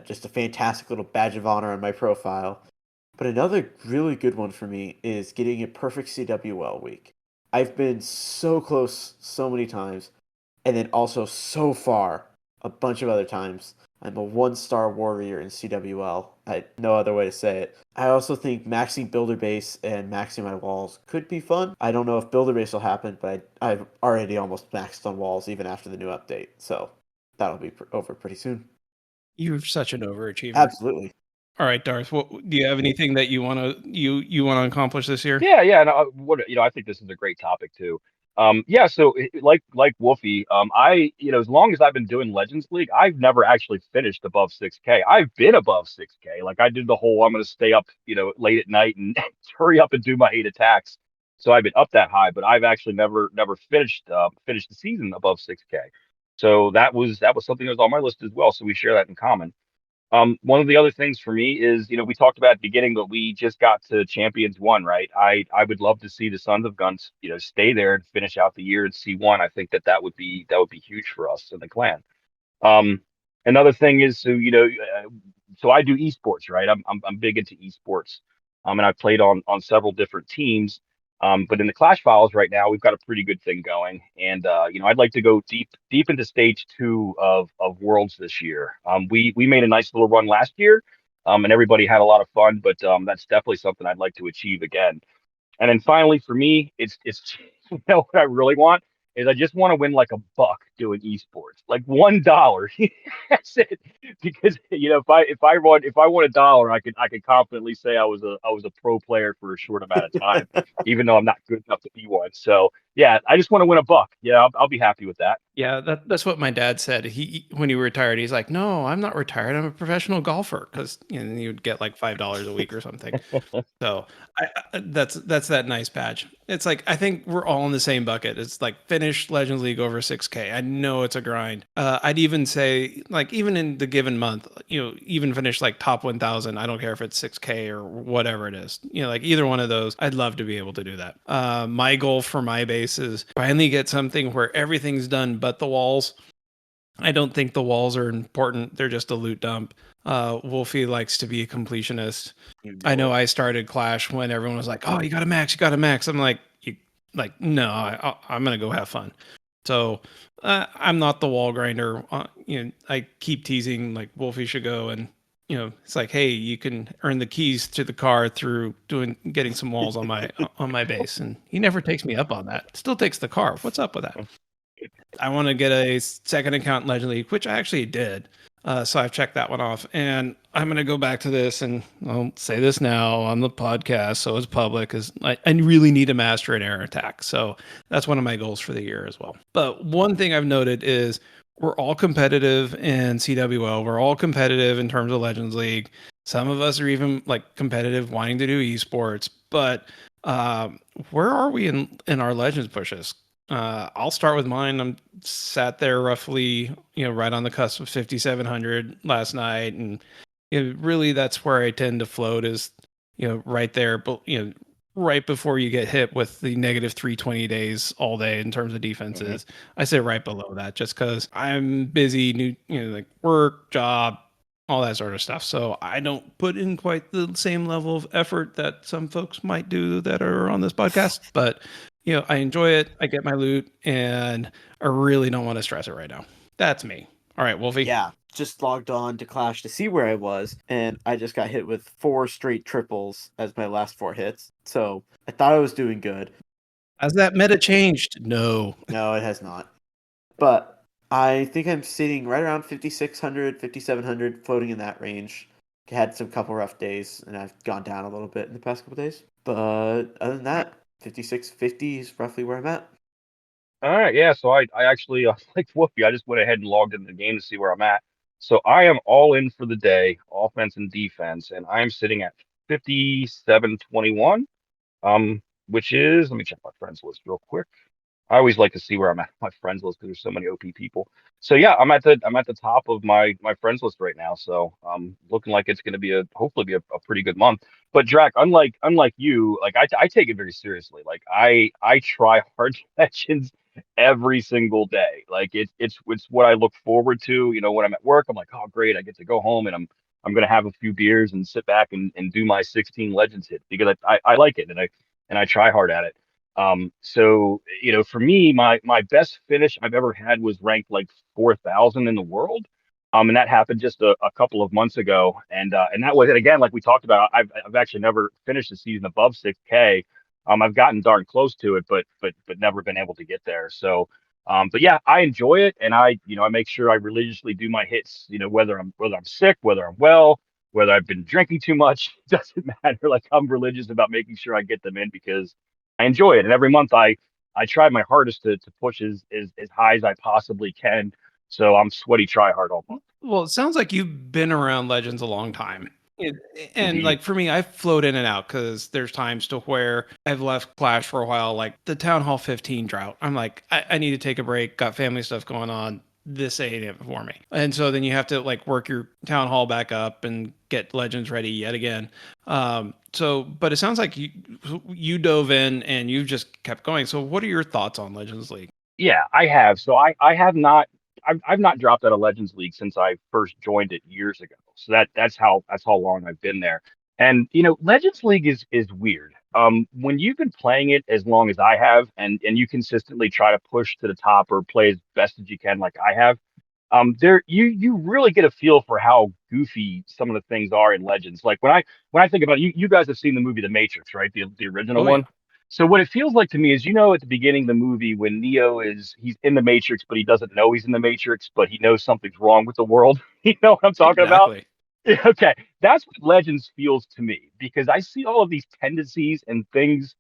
just a fantastic little badge of honor on my profile. But another really good one for me is getting a perfect CWL week. I've been so close so many times, and then also so far a bunch of other times. I'm a 1-star warrior in CWL. No other way to say it. I also think maxing builder base and maxing my walls could be fun. I don't know if builder base will happen, but I've already almost maxed on walls even after the new update. So that'll be over pretty soon. You're such an overachiever. Absolutely. All right, Darth. Do you have anything that you want to accomplish this year? Yeah. And I think this is a great topic too. Yeah. So like Wolfie, as long as I've been doing Legends League, I've never actually finished above 6K. I've been above 6K. Like I did the whole, I'm going to stay up, late at night and hurry up and do my 8 attacks. So I've been up that high, but I've actually never finished the season above 6K. So that was something that was on my list as well. So we share that in common. One of the other things for me is, we talked about at the beginning, but we just got to Champions 1, right? I would love to see the Sons of Guns, stay there and finish out the year at C1. I think that would be huge for us in the clan. Um, Another thing is, so I do esports, right? I'm big into esports, and I've played on several different teams. But in the Clash Files right now, we've got a pretty good thing going, and I'd like to go deep into stage 2 of Worlds this year. We made a nice little run last year, and everybody had a lot of fun, but that's definitely something I'd like to achieve again. And then finally, for me, it's what I really want is I just want to win like a buck doing esports, like $1. That's it. Because if I won $1, I could confidently say I was a pro player for a short amount of time, even though I'm not good enough to be one. So yeah, I just want to win a buck. Yeah, I'll be happy with that. Yeah, that's what my dad said. When he retired, he's like, "No, I'm not retired. I'm a professional golfer," because you'd get like $5 a week or something. So that's that nice badge. It's like, I think we're all in the same bucket. It's like finish Legends League over 6K. I know it's a grind. I'd even say, like, even in the given month, even finish like top 1,000. I don't care if it's 6K or whatever it is. Like either one of those, I'd love to be able to do that. My goal for my base is finally get something where everything's done but the walls. I don't think the walls are important. They're just a loot dump. Wolfie likes to be a completionist. I know I started Clash when everyone was like, "Oh, you got to max, you got to max." I'm like, no, I'm gonna go have fun. So I'm not the wall grinder. I keep teasing like Wolfie should go, and it's like, hey, you can earn the keys to the car through getting some walls on my base, and he never takes me up on that. Still takes the car. What's up with that? I want to get a second account in Legend League, which I actually did. So I've checked that one off, and I'm going to go back to this, and I'll say this now on the podcast, so it's public, is I really need to master an air attack. So that's one of my goals for the year as well. But one thing I've noted is we're all competitive in CWL. We're all competitive in terms of Legends League. Some of us are even like competitive wanting to do esports, but where are we in our Legends pushes? I'll start with mine. I'm sat there roughly, right on the cusp of 5,700 last night, and really that's where I tend to float is, right there, but right before you get hit with the negative 320 days all day in terms of defenses. I say right below that just because I'm busy, like work, job, all that sort of stuff. So I don't put in quite the same level of effort that some folks might do that are on this podcast, but I enjoy it. I get my loot, and I really don't want to stress it right now. That's me. All right, Wolfie. Yeah, just logged on to Clash to see where I was, and I just got hit with 4 straight triples as my last 4 hits. So I thought I was doing good. Has that meta changed? No. No, it has not. But I think I'm sitting right around 5,600, 5,700, floating in that range. had some couple rough days, and I've gone down a little bit in the past couple days. But other than that, 5650 is roughly where I'm at. All right, yeah. So I actually like Whoopi. I just went ahead and logged into the game to see where I'm at. So I am all in for the day, offense and defense, and I am sitting at 57-21. Which is, let me check my friends list real quick. I always like to see where I'm at on my friends list because there's so many OP people. So yeah, I'm at the top of my friends list right now. So looking like it's going to be hopefully be a pretty good month. But Drac, unlike you, like I take it very seriously. Like I try hard sessions every single day. Like it's what I look forward to. You know, when I'm at work, I'm like, oh great, I get to go home and I'm gonna have a few beers and sit back and do my 16 Legends hit because I like it and I try hard at it. So for me, my best finish I've ever had was ranked like 4,000 in the world. And that happened just a couple of months ago. And that was it again, like we talked about, I've actually never finished a season above 6K. I've gotten darn close to it, but never been able to get there. So but yeah, I enjoy it and I make sure I religiously do my hits, whether I'm sick, whether I'm well, whether I've been drinking too much, doesn't matter. Like I'm religious about making sure I get them in because I enjoy it. And every month I try my hardest to push as high as I possibly can. So I'm sweaty try hard all month. Well, it sounds like you've been around Legends a long time. It, and Indeed. like for me, I float in and out because there's times to where I've left Clash for a while, like the Town Hall 15 drought. I'm like, I need to take a break, got family stuff going on. This ain't it for me. And so then you have to like work your Town Hall back up and get Legends ready yet again. But it sounds like you dove in and you've just kept going. So what are your thoughts on Legends League? Yeah, I have. So I have not I've not dropped out of Legends League since I first joined it years ago. So that's how long I've been there. And Legends League is weird. When you've been playing it as long as I have and you consistently try to push to the top or play as best as you can like I have, there you really get a feel for how goofy some of the things are in Legends. Like when I think about it, you guys have seen the movie The Matrix, right? The original Oh yeah, one. So what it feels like to me is, at the beginning of the movie when he's in the Matrix, but he doesn't know he's in the Matrix, but he knows something's wrong with the world. You know what I'm talking about? exactly. Okay, that's what Legends feels to me because I see all of these tendencies and things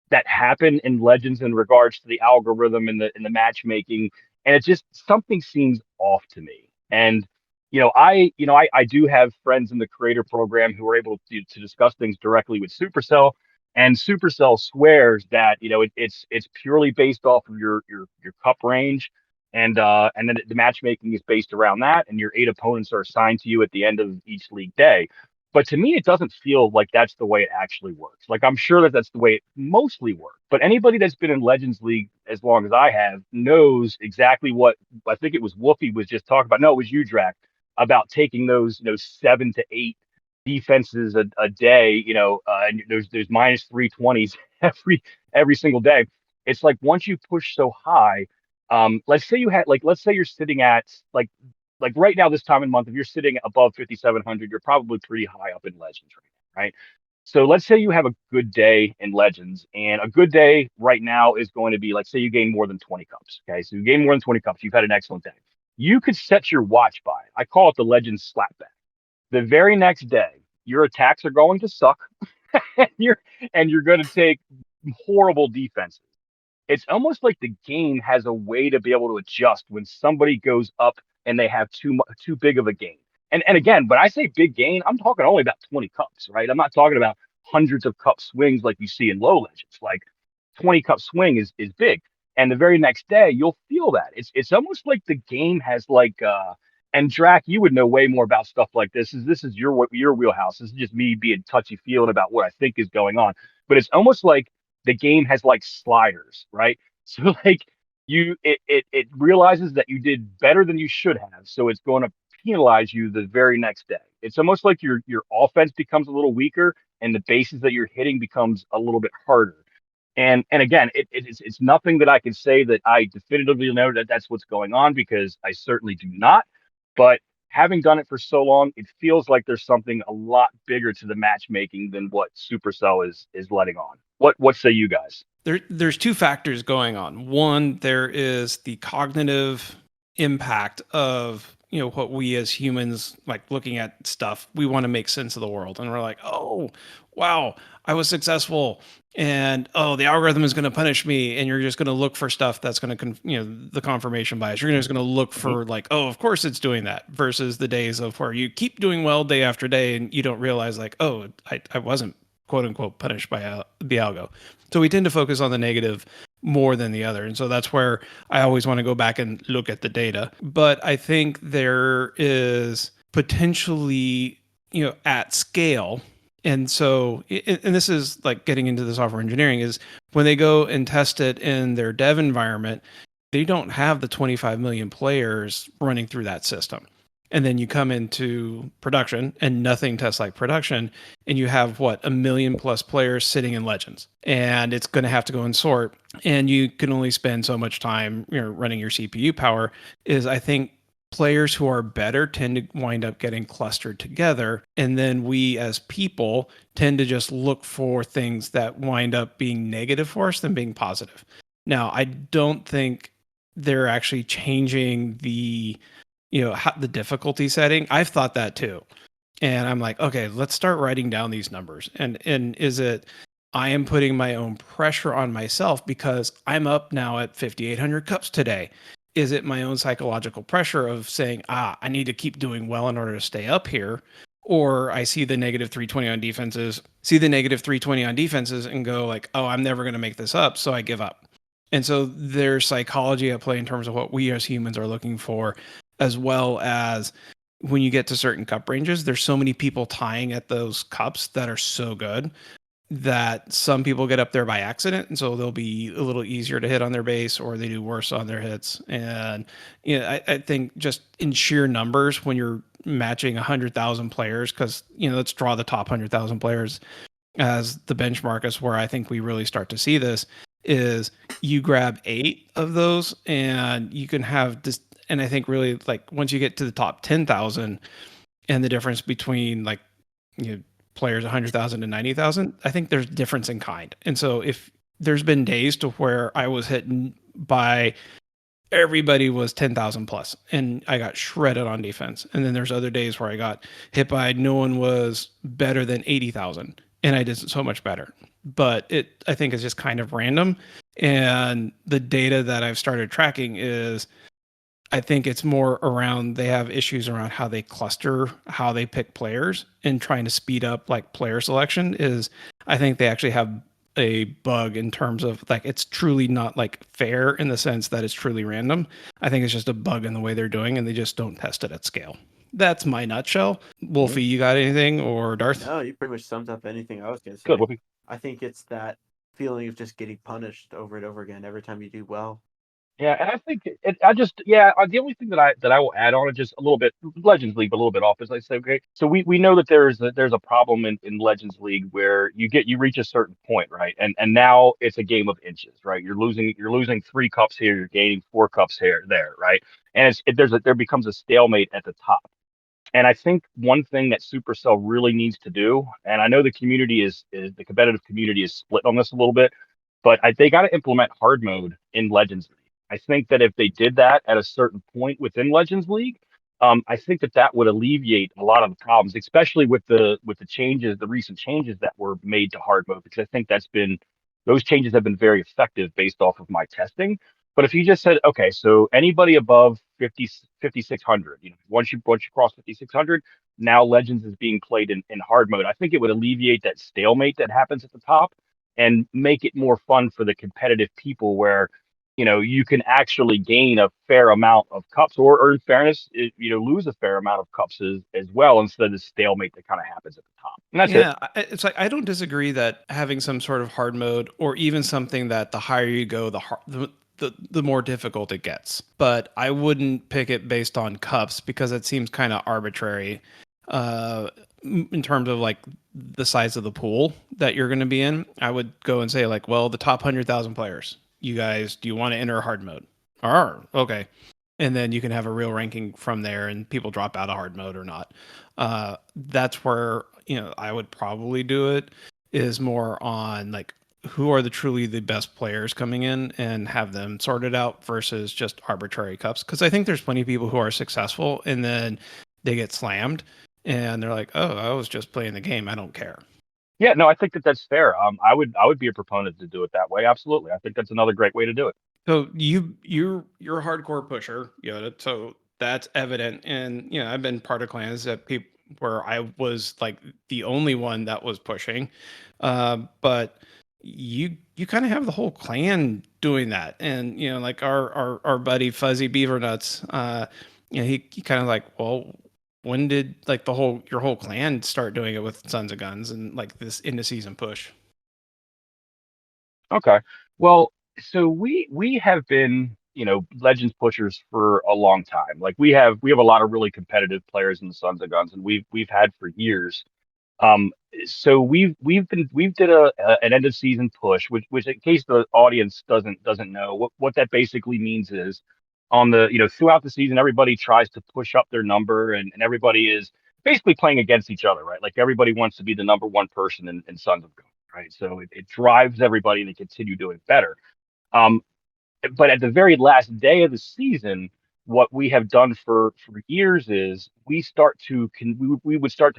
that happen in Legends in regards to the algorithm and the matchmaking, and it just something seems off to me. And I do have friends in the creator program who are able to discuss things directly with Supercell, and Supercell swears that it's purely based off of your cup range, and then the matchmaking is based around that, and your 8 opponents are assigned to you at the end of each league day. But to me, it doesn't feel like that's the way it actually works. Like I'm sure that that's the way it mostly works. But anybody that's been in Legends League as long as I have knows exactly what I think it was Wolfie was just talking about. No, it was you, Drac, about taking those 7 to 8 defenses a day. And there's minus 320s every single day. It's like once you push so high, let's say let's say you're sitting at like right now this time in month, if you're sitting above 5,700, you're probably pretty high up in Legends right now, right? So let's say you have a good day in Legends, and a good day right now is going to be, like, say you gain more than 20 cups. Okay, so you gain more than 20 cups, you've had an excellent day. You could set your watch by. I call it the Legends slapback. The very next day, your attacks are going to suck, and you're going to take horrible defenses. It's almost like the game has a way to be able to adjust when somebody goes up and they have too big of a gain. And again, when I say big gain, I'm talking only about 20 cups, right? I'm not talking about hundreds of cup swings like you see in low legends. Like 20 cup swing is big. And the very next day you'll feel that. It's almost like the game has and Drac, you would know way more about stuff like this. This is your wheelhouse. This is just me being touchy feeling about what I think is going on. But it's almost like the game has like sliders, right? So like it realizes that you did better than you should have, so it's going to penalize you the very next day. It's almost like your offense becomes a little weaker and the bases that you're hitting becomes a little bit harder. And again, it's nothing that I can say that I definitively know that that's what's going on because I certainly do not. But having done it for so long, it feels like there's something a lot bigger to the matchmaking than what Supercell is letting on. What say you guys? There's two factors going on. One, there is the cognitive impact of what we as humans, like looking at stuff, we want to make sense of the world. And we're like, oh, wow, I was successful. And oh, the algorithm is going to punish me. And you're just going to look for stuff that's going to, the confirmation bias. You're just going to look for like, oh, of course it's doing that, versus the days of where you keep doing well day after day and you don't realize like, oh, I wasn't quote unquote punished by the algo. So we tend to focus on the negative more than the other. And so that's where I always want to go back and look at the data. But I think there is potentially, at scale. And so, and this is like getting into the software engineering, is when they go and test it in their dev environment, they don't have the 25 million players running through that system. And then you come into production and nothing tests like production. And you have what, 1 million plus players sitting in Legends. And it's going to have to go and sort. And you can only spend so much time running your CPU power. Is I think players who are better tend to wind up getting clustered together. And then we as people tend to just look for things that wind up being negative for us than being positive. Now, I don't think they're actually changing the the difficulty setting. I've thought that too. And I'm like, okay, let's start writing down these numbers. And is it, I am putting my own pressure on myself because I'm up now at 5,800 cups today. Is it my own psychological pressure of saying, I need to keep doing well in order to stay up here? Or I see the negative 320 on defenses and go like, oh, I'm never going to make this up. So I give up. And so there's psychology at play in terms of what we as humans are looking for, as well as when you get to certain cup ranges, there's so many people tying at those cups that are so good that some people get up there by accident. And so they'll be a little easier to hit on their base, or they do worse on their hits. And I think just in sheer numbers, when you're matching 100,000 players, because, let's draw the top 100,000 players as the benchmark, is where I think we really start to see this, is you grab 8 of those and you can have this. And I think really, like, once you get to the top 10,000 and the difference between like, players 100,000 to 90,000, I think there's difference in kind. And so if there's been days to where I was hit by everybody was 10,000 plus and I got shredded on defense. And then there's other days where I got hit by no one was better than 80,000 and I did so much better. But it, I think, is just kind of random. And the data that I've started tracking is, I think it's more around, they have issues around how they cluster, how they pick players, and trying to speed up like player selection. Is, I think they actually have a bug in terms of like, it's truly not like fair in the sense that it's truly random. I think it's just a bug in the way they're doing, and they just don't test it at scale. That's my nutshell. Wolfie, you got anything, or Darth? No, you pretty much summed up anything I was going to Good, say. Whoopi. I think it's that feeling of just getting punished over and over again every time you do well. Yeah, and I think the only thing that I will add on it just a little bit, Legends League, but a little bit off, is I say, okay, so we know that there's a problem in Legends League where you reach a certain point, right? And now it's a game of inches, right? You're losing 3 cups here, you're gaining 4 cups here there, right? And there becomes a stalemate at the top. And I think one thing that Supercell really needs to do, and I know the community is the competitive community is split on this a little bit, but they got to implement hard mode in Legends League. I think that if they did that at a certain point within Legends League, I think that would alleviate a lot of the problems, especially with the changes, the recent changes that were made to hard mode, because I think those changes have been very effective based off of my testing. But if you just said, okay, so anybody above 5,600, once you cross 5,600, now Legends is being played in hard mode. I think it would alleviate that stalemate that happens at the top and make it more fun for the competitive people, where you can actually gain a fair amount of cups, or in fairness, lose a fair amount of cups as well, instead of the stalemate that kind of happens at the top. And that's it. It's like, I don't disagree that having some sort of hard mode, or even something that the higher you go, the more difficult it gets. But I wouldn't pick it based on cups, because it seems kind of arbitrary in terms of like the size of the pool that you're going to be in. I would go and say like, well, the top 100,000 players, you guys, do you want to enter hard mode? Okay. And then you can have a real ranking from there, and people drop out of hard mode or not. That's where, I would probably do it, is more on like who are the truly the best players coming in and have them sorted out versus just arbitrary cups. Because I think there's plenty of people who are successful and then they get slammed and they're like, oh, I was just playing the game. I don't care. Yeah, no, I think that that's fair. I would be a proponent to do it that way. Absolutely, I think that's another great way to do it. So you're a hardcore pusher, Yoda. So that's evident. And I've been part of clans that people where I was like the only one that was pushing. But you kind of have the whole clan doing that. And like our buddy Fuzzy Beaver Nuts, he kind of like, well, when did like your whole clan start doing it with Sons of Guns and like this into season push? Okay. Well, so we have been, Legends pushers for a long time. Like we have a lot of really competitive players in the Sons of Guns, and we've had for years. Um, so we've did an end of season push, which in case the audience doesn't know, what that basically means is on the, throughout the season, everybody tries to push up their number, and everybody is basically playing against each other, right? Like everybody wants to be the number one person in Sons of Guns, right? So it drives everybody to continue doing better. Um, but at the very last day of the season, what we have done for years is we would start to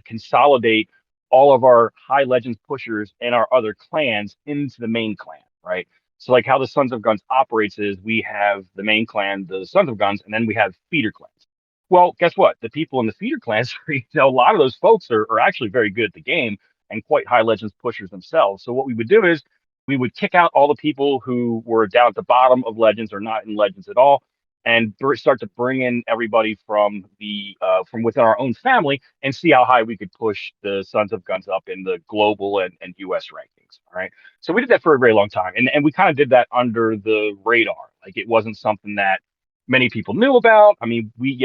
consolidate all of our high legends pushers and our other clans into the main clan, right? So like how the Sons of Guns operates is we have the main clan, the Sons of Guns, and then we have feeder clans. Well, guess what? The people in the feeder clans, a lot of those folks are actually very good at the game and quite high legends pushers themselves. So what we would do is we would kick out all the people who were down at the bottom of Legends or not in Legends at all, and start to bring in everybody from the from within our own family and see how high we could push the Sons of Guns up in the global and U.S. rankings. All right, so we did that for a very long time, and we kind of did that under the radar. Like it wasn't something that many people knew about. I mean, we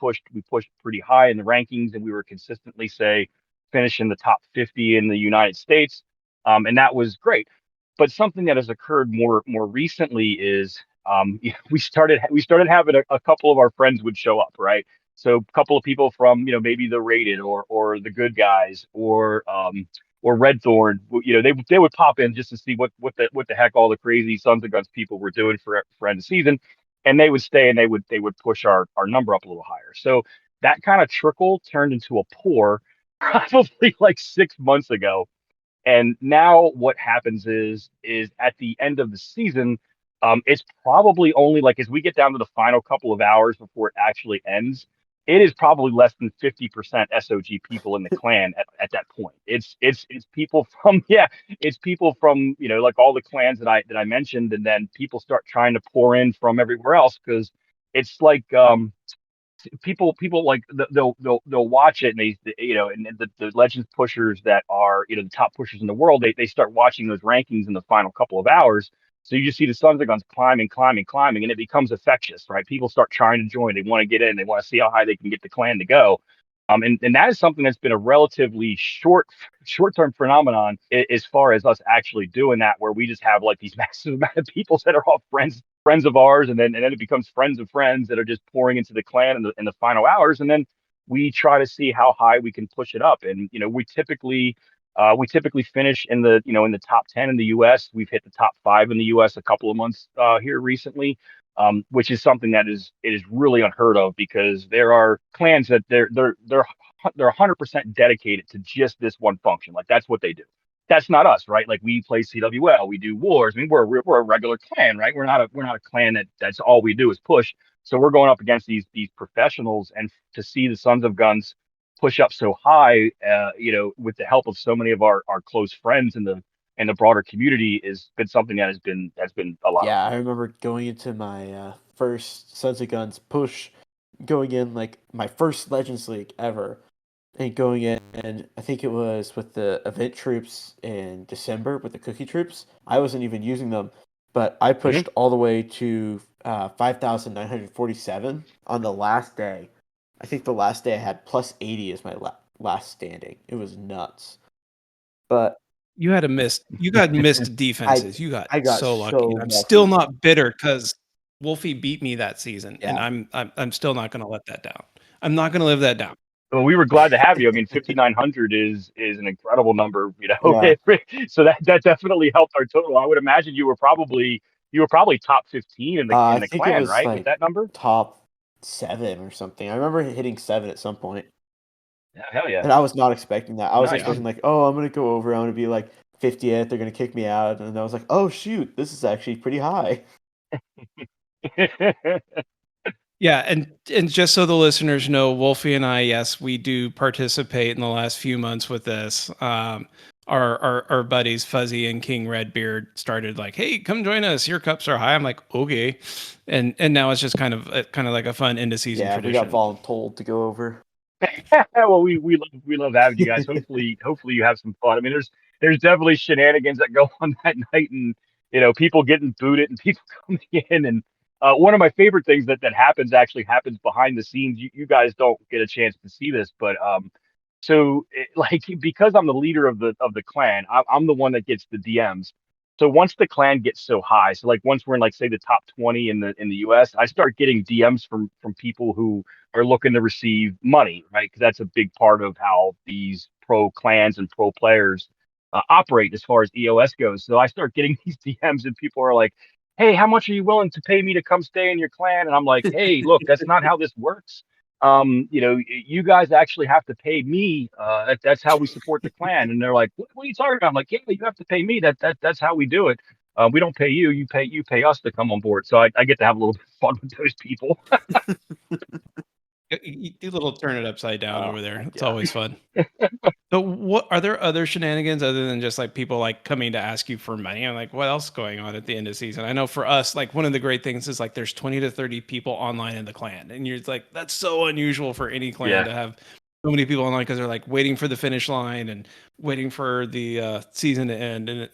pushed pretty high in the rankings, and we were consistently say finish in the top 50 in the United States, and that was great. But something that has occurred more recently is we started having a couple of our friends would show up, right? So a couple of people from maybe the Rated or the Good Guys or Red Thorn, they would pop in just to see what the heck all the crazy Sons of Guns people were doing for end of season, and they would stay and they would push our number up a little higher. So that kind of trickle turned into a pour probably like 6 months ago, and now what happens is at the end of the season, it's probably only like as we get down to the final couple of hours before it actually ends, it is probably less than 50% SOG people in the clan at that point. It's people from yeah, it's people from like all the clans that I mentioned, and then people start trying to pour in from everywhere else because it's like people like they'll watch it and and the legends pushers that are the top pushers in the world, they start watching those rankings in the final couple of hours, so you just see the Sons of Guns climbing, climbing, climbing, and it becomes infectious, right? People start trying to join, they want to get in, they want to see how high they can get the clan to go. And that is something that's been a relatively short-term phenomenon as far as us actually doing that, where we just have like these massive amount of people that are all friends of ours, and then it becomes friends of friends that are just pouring into the clan in the final hours, and then we try to see how high we can push it up. And we typically finish in the top 10 in the U.S. We've hit the top 5 in the U.S. a couple of months here recently, which is something that is really unheard of because there are clans that they're 100% dedicated to just this one function. Like that's what they do. That's not us, right? Like we play CWL, we do wars. I mean, we're a regular clan, right? We're not a clan that's all we do is push. So we're going up against these professionals, and to see the Sons of Guns push up so high, with the help of so many of our close friends in the broader community, has been something that has been a lot of Yeah, fun. I remember going into my first Sons of Guns push, going in like my first Legends League ever, and going in, and I think it was with the event troops in December with the cookie troops. I wasn't even using them, but I Mhm. pushed all the way to 5,947 on the last day. I think the last day I had plus 80 as my last standing. It was nuts. But You got missed I defenses. You got I got so lucky. so And I'm still lucky. not bitter because Wolfie beat me that season, and Yeah. I'm still not gonna let that down. I'm not gonna live that down. Well, we were glad to have you. I mean, 5,900 is an incredible number, Yeah. So that definitely helped our total. I would imagine you were probably top 15 in the I think it clan, was right? With like that number? top 7 or something. I remember hitting 7 at some point, Yeah, hell yeah. and I was not expecting that. I was Nice. expecting like, oh, I'm gonna go over. I'm gonna be like 50th. They're gonna kick me out, and I was like, oh shoot, this is actually pretty high. Yeah, and just so the listeners know, Wolfie and I, yes, we do participate in the last few months with this. Our buddies Fuzzy and King Redbeard started like, "Hey, come join us. Your cups are high." I'm like, "Okay," and now it's just kind of like a fun end of season Yeah, we got tradition. voluntold to go over. Well, we love having you guys. Hopefully you have some fun. I mean, there's definitely shenanigans that go on that night, and people getting booted and people coming in. And one of my favorite things that happens actually happens behind the scenes. You guys don't get a chance to see this, but like because I'm the leader of the clan, I'm the one that gets the DMs. So once the clan gets so high, so like once we're in like say the top 20 in the US, I start getting DMs from people who are looking to receive money, right? Because that's a big part of how these pro clans and pro players operate as far as EOS goes. So I start getting these DMs, and people are like, "Hey, how much are you willing to pay me to come stay in your clan?" And I'm like, "Hey, look, that's not how this works. You guys actually have to pay me. That's how we support the clan." And they're like, "What are you talking about?" I'm like, "Yeah, you have to pay me. That's how we do it. We don't pay you. You pay us to come on board." So I get to have a little bit of fun with those people. You do a little turn it upside down Oh, over there. heck It's yeah. always fun. So what are there other shenanigans other than just like people like coming to ask you for money? And like what else is going on at the end of season? I know for us, like one of the great things is like there's 20 to 30 people online in the clan. And you're like, that's so unusual for any clan Yeah. to have so many people online because they're like waiting for the finish line and waiting for the season to end. And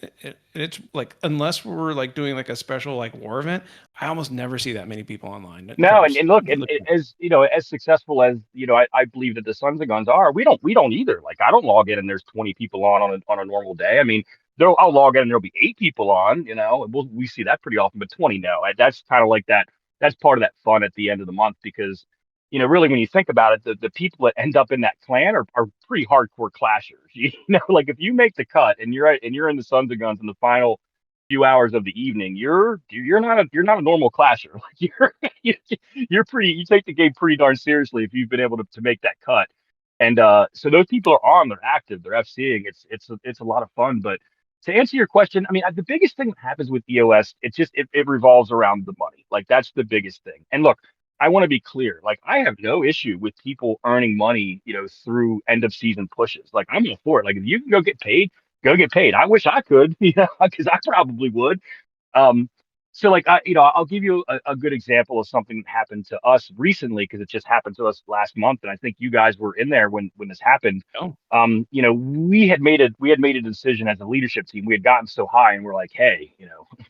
it's like unless we're like doing like a special like war event, I almost never see that many people online No, and look, and looking. as as successful as I believe that the Sons of Guns are, we don't either. Like I don't log in and there's 20 people on a normal day. I mean, I'll log in and there'll be 8 people on. We see that pretty often, but 20 no. That's kind of like that. That's part of that fun at the end of the month because really when you think about it, the people that end up in that clan are pretty hardcore clashers. Like if you make the cut and you're in the Sons of Guns in the final few hours of the evening, you're not a normal clasher. Like you, you take the game pretty darn seriously if you've been able to make that cut. And so those people are on, they're active, they're FCing. It's a lot of fun. But to answer your question, I mean, the biggest thing that happens with EOS, it revolves around the money. Like that's the biggest thing. And look, I want to be clear. Like I have no issue with people earning money, through end of season pushes. Like I'm all for it. Like if you can go get paid. I wish I could, because I probably would. Um, so like I'll give you a good example of something that happened to us recently because it just happened to us last month, and I think you guys were in there when this happened. Oh, We had made a decision as a leadership team. We had gotten so high, and we're like, hey,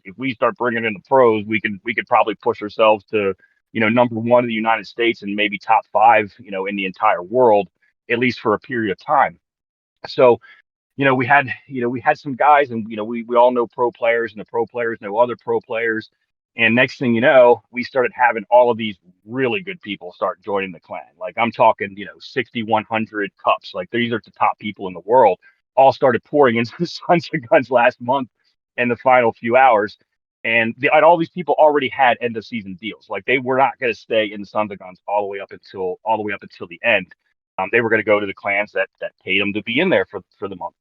if we start bringing in the pros, we could probably push ourselves to number one in the United States and maybe top five, in the entire world, at least for a period of time. So we had some guys, and we all know pro players, and the pro players know other pro players. And next thing you know, we started having all of these really good people start joining the clan. Like I'm talking, 6,100 cups. Like these are the top people in the world. All started pouring into the Sons of Guns last month and the final few hours. And all these people already had end of season deals. Like they were not going to stay in the Sons of Guns all the way up until the end. They were going to go to the clans that paid them to be in there for the month.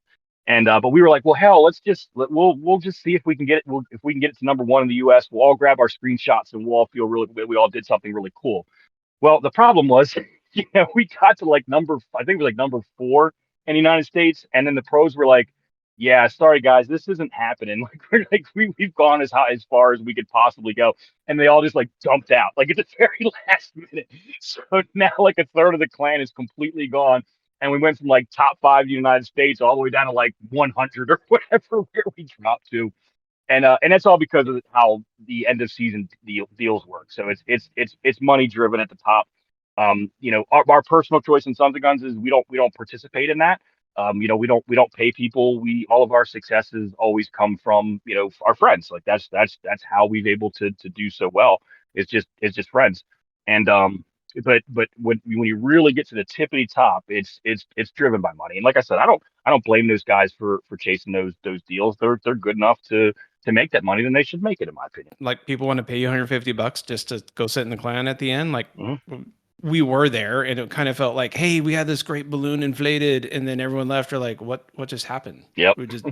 And but we were like, well, hell, we'll just see if we can get it. If we can get it to number one in the U.S., we'll all grab our screenshots and we'll all feel we all did something really cool. Well, the problem was, we got to like I think it was like number 4 in the United States, and then the pros were like, "Yeah, sorry guys, this isn't happening. Like we've gone as far as we could possibly go," and they all just like dumped out, like at the very last minute. So now like a third of the clan is completely gone, and we went from like top 5 in the United States all the way down to like 100 or whatever where we dropped to. And that's all because of how the end of season deals work. So it's money driven at the top. Our personal choice in Sons of Guns is we don't participate in that. We don't pay people. We all of our successes always come from our friends. Like that's how we've able to do so well. It's just friends. And but when you really get to the tippity top, it's driven by money. And like I said, I don't blame those guys for chasing those deals. They're good enough to make that money, then they should make it, in my opinion. Like people want to pay you $150 just to go sit in the clan at the end. Like Mhm. we were there, and it kind of felt like, hey, we had this great balloon inflated, and then everyone left. Or like, what just happened? Yep. It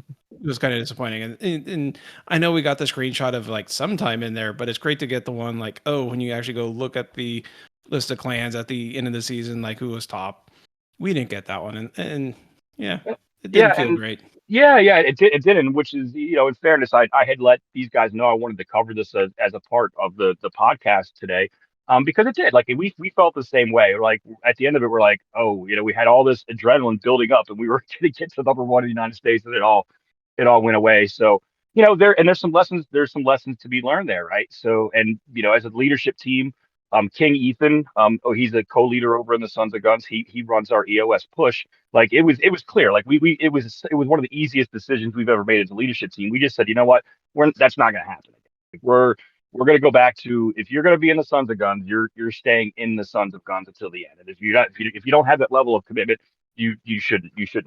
was kind of disappointing. And I know we got the screenshot of like sometime in there, but it's great to get the one like, oh, when you actually go look at the list of clans at the end of the season, like who was top. We didn't get that one, and yeah, it Yeah, didn't feel and great. yeah, it didn't, which is, in fairness, I had let these guys know I wanted to cover this as a part of the podcast today. Because it did. Like we felt the same way. Like at the end of it, we're like, oh, we had all this adrenaline building up, and we were going to get to number one in the United States, and it all went away. So, there's some lessons to be learned there, right? So, and as a leadership team, King Ethan, he's a co-leader over in the Sons of Guns. He runs our EOS push. Like it was clear. Like it was one of the easiest decisions we've ever made as a leadership team. We just said, you know what, that's not going to happen again. Like, we're going to go back to, if you're going to be in the Sons of Guns, you're staying in the Sons of Guns until the end. And if you don't have that level of commitment, you shouldn't be there.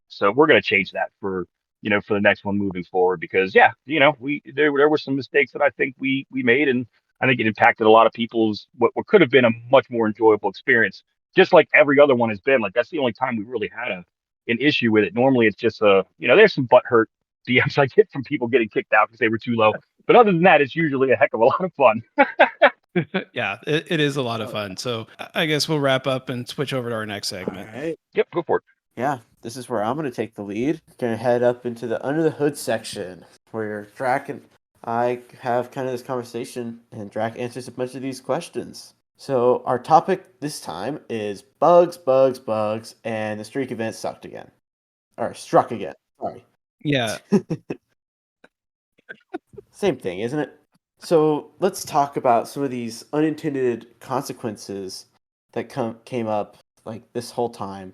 So we're going to change that for the next one moving forward, because yeah, there were some mistakes that I think we made, and I think it impacted a lot of people's what could have been a much more enjoyable experience, just like every other one has been. Like that's the only time we really had an issue with it. Normally it's just there's some butthurt DMs I get from people getting kicked out because they were too low. But other than that, it's usually a heck of a lot of fun. Yeah, it is a lot of fun. So I guess we'll wrap up and switch over to our next All segment. right. Yep, go for it. Yeah, this is where I'm going to take the lead. Going to head up into the under the hood section where Drac and I have kind of this conversation, and Drac answers a bunch of these questions. So our topic this time is bugs, bugs, bugs, and the streak event sucked again. Or struck again. Sorry. Yeah. Same thing, isn't it? So let's talk about some of these unintended consequences that came up like this whole time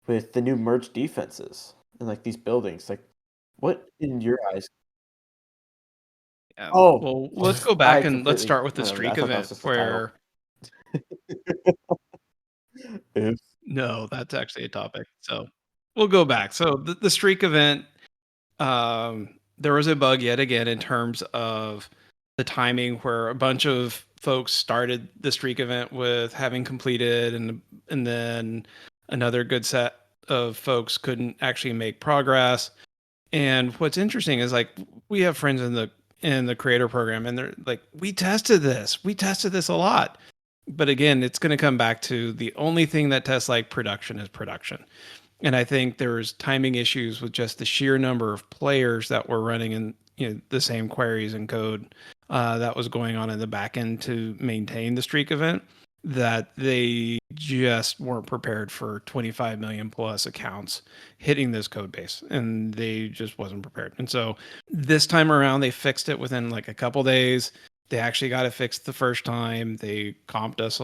with the new merged defenses and like these buildings. Like, what in your eyes? Yeah. Oh, Well, let's go I back and let's completely start with the went over that. I streak thought that was event just the title. where Oops. no, that's actually a topic. So we'll go back. So the streak event, there was a bug yet again in terms of the timing where a bunch of folks started the streak event with having completed, and then another good set of folks couldn't actually make progress. And what's interesting is like we have friends in the creator program, and they're like, we tested this a lot. But again, it's going to come back to the only thing that tests like production is production. And I think there's timing issues with just the sheer number of players that were running in the same queries and code that was going on in the back end to maintain the streak event, that they just weren't prepared for 25 million plus accounts hitting this code base, and they just wasn't prepared. And so this time around, they fixed it within like a couple days. They actually got it fixed the first time. They comped us,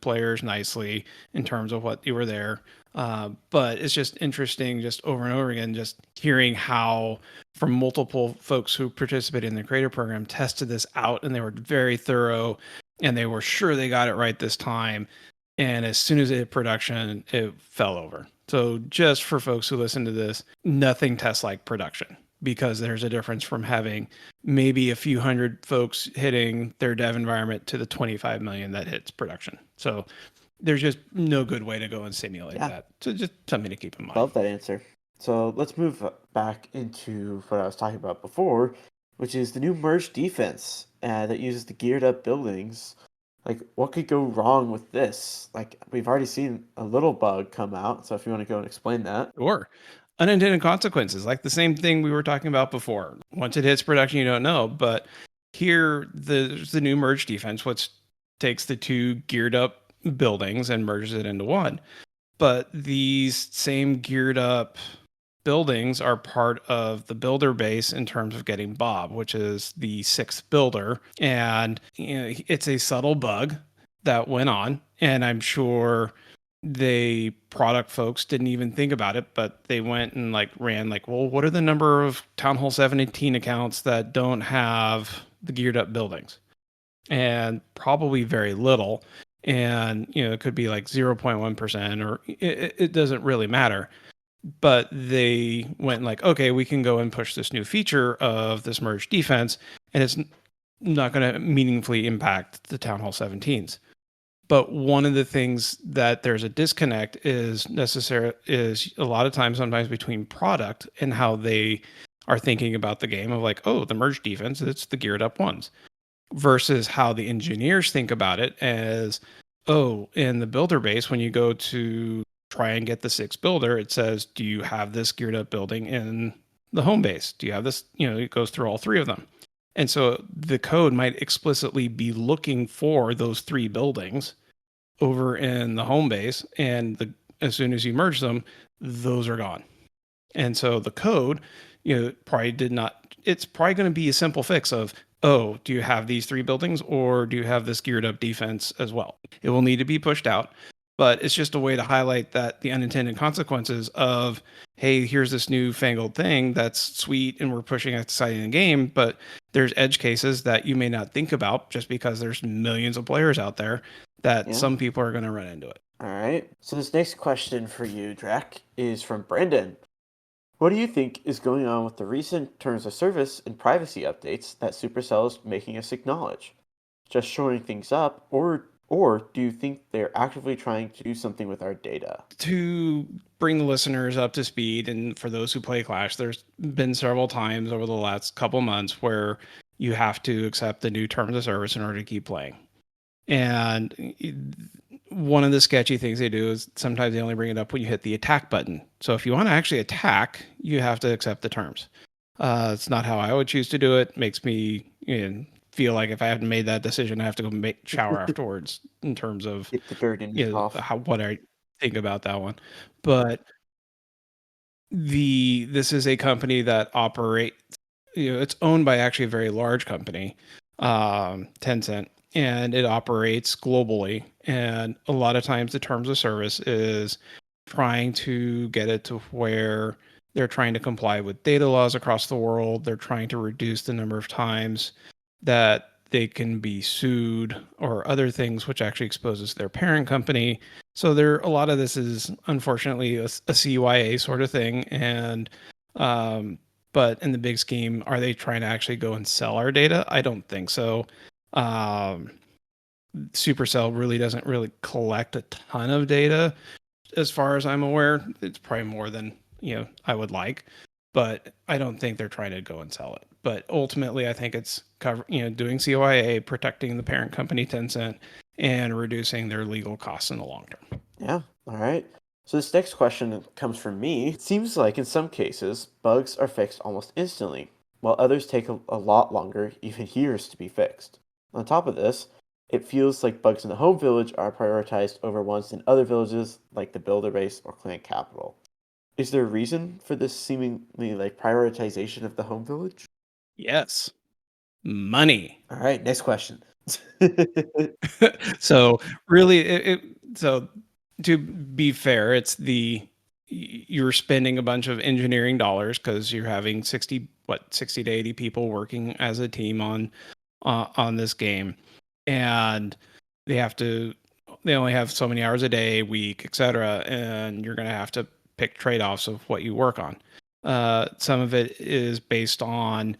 players nicely in terms of what you were there. But it's just interesting, just over and over again, just hearing how from multiple folks who participated in the creator program tested this out, and they were very thorough, and they were sure they got it right this time. And as soon as it hit production, it fell over. So just for folks who listen to this, nothing tests like production, because there's a difference from having maybe a few hundred folks hitting their dev environment to the 25 million that hits production. So there's just no good way to go and simulate that. So just something to keep in mind. Love that answer. So let's move back into what I was talking about before, which is the new merged defense that uses the geared up buildings. Like, what could go wrong with this? Like, we've already seen a little bug come out. So if you want to go and explain that. Or unintended consequences, like the same thing we were talking about before. Once it hits production, you don't know. But here, the new merge defense, which takes the two geared up buildings and merges it into one. But these same geared up buildings are part of the builder base in terms of getting Bob, which is the sixth builder. And it's a subtle bug that went on. And I'm sure they product folks didn't even think about it, but they went and like ran like, well, what are the number of Town Hall 718 accounts that don't have the geared up buildings? And probably very little. and it could be like 0.1%, or it doesn't really matter. But they went like, okay, we can go and push this new feature of this merge defense, and it's not going to meaningfully impact the Town Hall 17s. But one of the things that there's a disconnect is a lot of times, sometimes between product and how they are thinking about the game of like, oh, the merge defense, it's the geared up ones, versus how the engineers think about it as, oh, in the builder base, when you go to try and get the 6 builder, it says, do you have this geared up building in the home base? Do you have this? It goes through all 3 of them. And so the code might explicitly be looking for those 3 buildings over in the home base, and as soon as you merge them, those are gone. And so the code, probably did not. It's probably going to be a simple fix of, oh, do you have these 3 buildings, or do you have this geared up defense as well? It will need to be pushed out, but it's just a way to highlight that the unintended consequences of, hey, here's this new fangled thing that's sweet and we're pushing it outside in the game, but there's edge cases that you may not think about just because there's millions of players out there that some people are going to run into it. All right. So this next question for you, Drac, is from Brandon. What do you think is going on with the recent terms of service and privacy updates that Supercell is making us acknowledge? Just shoring things up, or do you think they're actively trying to do something with our data? To bring the listeners up to speed, and for those who play Clash, there's been several times over the last couple months where you have to accept the new terms of service in order to keep playing. And one of the sketchy things they do is sometimes they only bring it up when you hit the attack button. So if you want to actually attack, you have to accept the terms. It's not how I would choose to do it. Makes me feel like if I haven't made that decision, I have to go shower afterwards in terms of Get the dirt in off. what I think about that one. But this is a company that operates, it's owned by actually a very large company, Tencent, and it operates globally. And a lot of times the terms of service is trying to get it to where they're trying to comply with data laws across the world. They're trying to reduce the number of times that they can be sued or other things, which actually exposes their parent company. So a lot of this is unfortunately a CYA sort of thing. And, but in the big scheme, are they trying to actually go and sell our data? I don't think so. Supercell really doesn't really collect a ton of data as far as I'm aware. It's probably more than I would like, but I don't think they're trying to go and sell it. But ultimately I think it's doing CYA, protecting the parent company Tencent, and reducing their legal costs in the long term. Yeah. All right. So this next question comes from me. It seems like in some cases bugs are fixed almost instantly, while others take a lot longer, even years, to be fixed. On top of this, it feels like bugs in the home village are prioritized over ones in other villages, like the builder base or clan capital. Is there a reason for this seemingly prioritization of the home village? Yes. Money. All right, next question. So really, so to be fair, it's you're spending a bunch of engineering dollars because you're having 60 to 80 people working as a team on this game, and they only have so many hours a day, week, etc., and you're going to have to pick trade-offs of what you work on. Some of it is based on,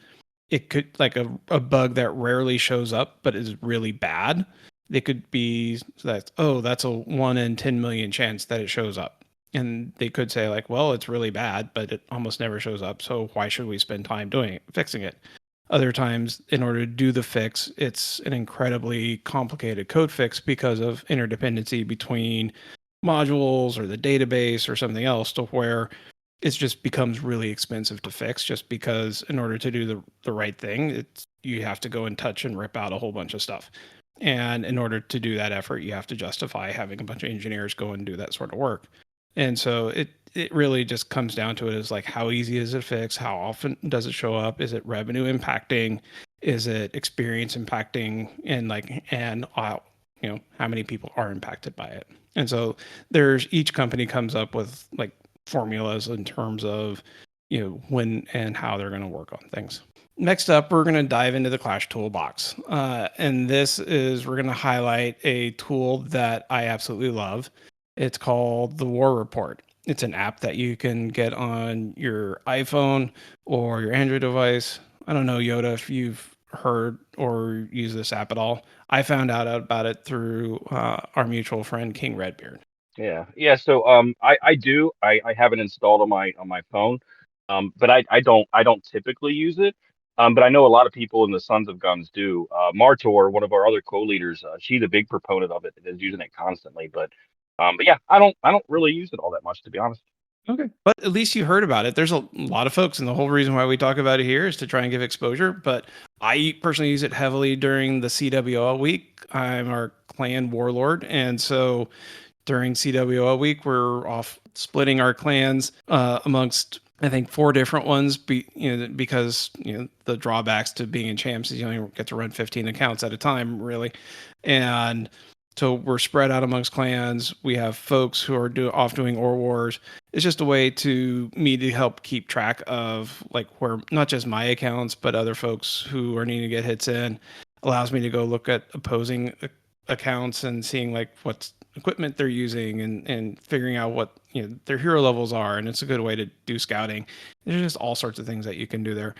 it could like a bug that rarely shows up but is really bad. It could be that, oh, that's a 1 in 10 million chance that it shows up. And they could say like, well, it's really bad, but it almost never shows up. So why should we spend time fixing it? Other times, in order to do the fix, it's an incredibly complicated code fix because of interdependency between modules or the database or something else, to where it just becomes really expensive to fix, just because in order to do the right thing, you have to go and touch and rip out a whole bunch of stuff. And in order to do that effort, you have to justify having a bunch of engineers go and do that sort of work. And so it really just comes down to it as like, how easy is it to fix? How often does it show up? Is it revenue impacting? Is it experience impacting? And how many people are impacted by it? And so each company comes up with like formulas in terms of when and how they're going to work on things. Next up, we're going to dive into the Clash Toolbox. And we're going to highlight a tool that I absolutely love. It's called the War Report. It's an app that you can get on your iPhone or your Android device. I don't know, Yoda, if you've heard or used this app at all. I found out about it through our mutual friend, King Redbeard. Yeah. So I do. I have it installed on my phone. But I don't typically use it. But I know a lot of people in the Sons of Guns do. Martor, one of our other co-leaders, she's a big proponent of it and is using it constantly. But yeah, I don't really use it all that much, to be honest. Okay. But at least you heard about it. There's a lot of folks, and the whole reason why we talk about it here is to try and give exposure. But I personally use it heavily during the CWO week. I'm our clan warlord. And so during CWO week, we're off splitting our clans amongst, I think, 4 different ones. Because the drawbacks to being in champs is you only get to run 15 accounts at a time, really, and so we're spread out amongst clans. We have folks who are off doing Or Wars. It's just a way to me to help keep track of like where not just my accounts, but other folks who are needing to get hits in. Allows me to go look at opposing accounts and seeing like what equipment they're using and figuring out what their hero levels are. And it's a good way to do scouting. There's just all sorts of things that you can do there.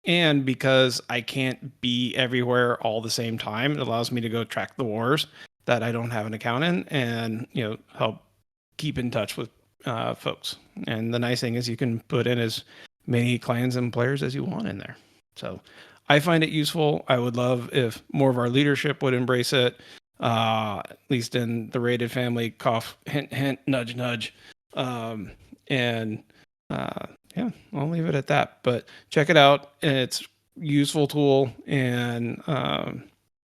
And because I can't be everywhere all the same time, it allows me to go track the wars that I don't have an account in, and help keep in touch with folks. And the nice thing is you can put in as many clans and players as you want in there. So I find it useful. I would love if more of our leadership would embrace it, at least in the rated family. Cough, hint, hint, nudge, nudge. And yeah, I'll leave it at that. But check it out. It's a useful tool, and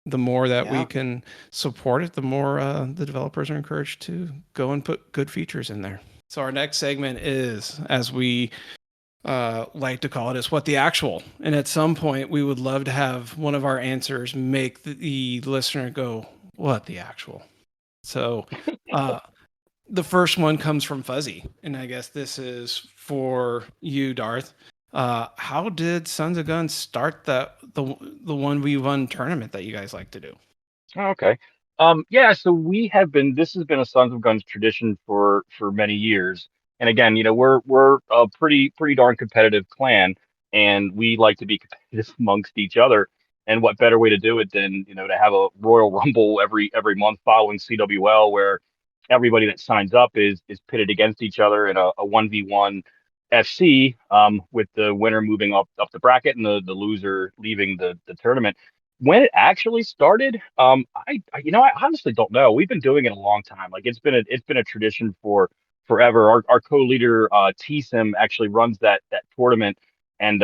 the more that we can support it, the more the developers are encouraged to go and put good features in there. So our next segment is, as we like to call it, is what the actual. And at some point, we would love to have one of our answers make the listener go, what the actual? So the first one comes from Fuzzy. And I guess this is for you, Darth. How did Sons of Guns start the 1v1 tournament that you guys like to do? Oh, okay. Yeah, so this has been a Sons of Guns tradition for many years. And again, we're a pretty darn competitive clan, and we like to be competitive amongst each other. And what better way to do it than, to have a Royal Rumble every month following CWL, where everybody that signs up is pitted against each other in a 1v1 FC, with the winner moving up the bracket and the loser leaving the tournament. When it actually started, I honestly don't know. We've been doing it a long time. Like it's been a tradition for forever. Our co-leader T-Sim actually runs that tournament, and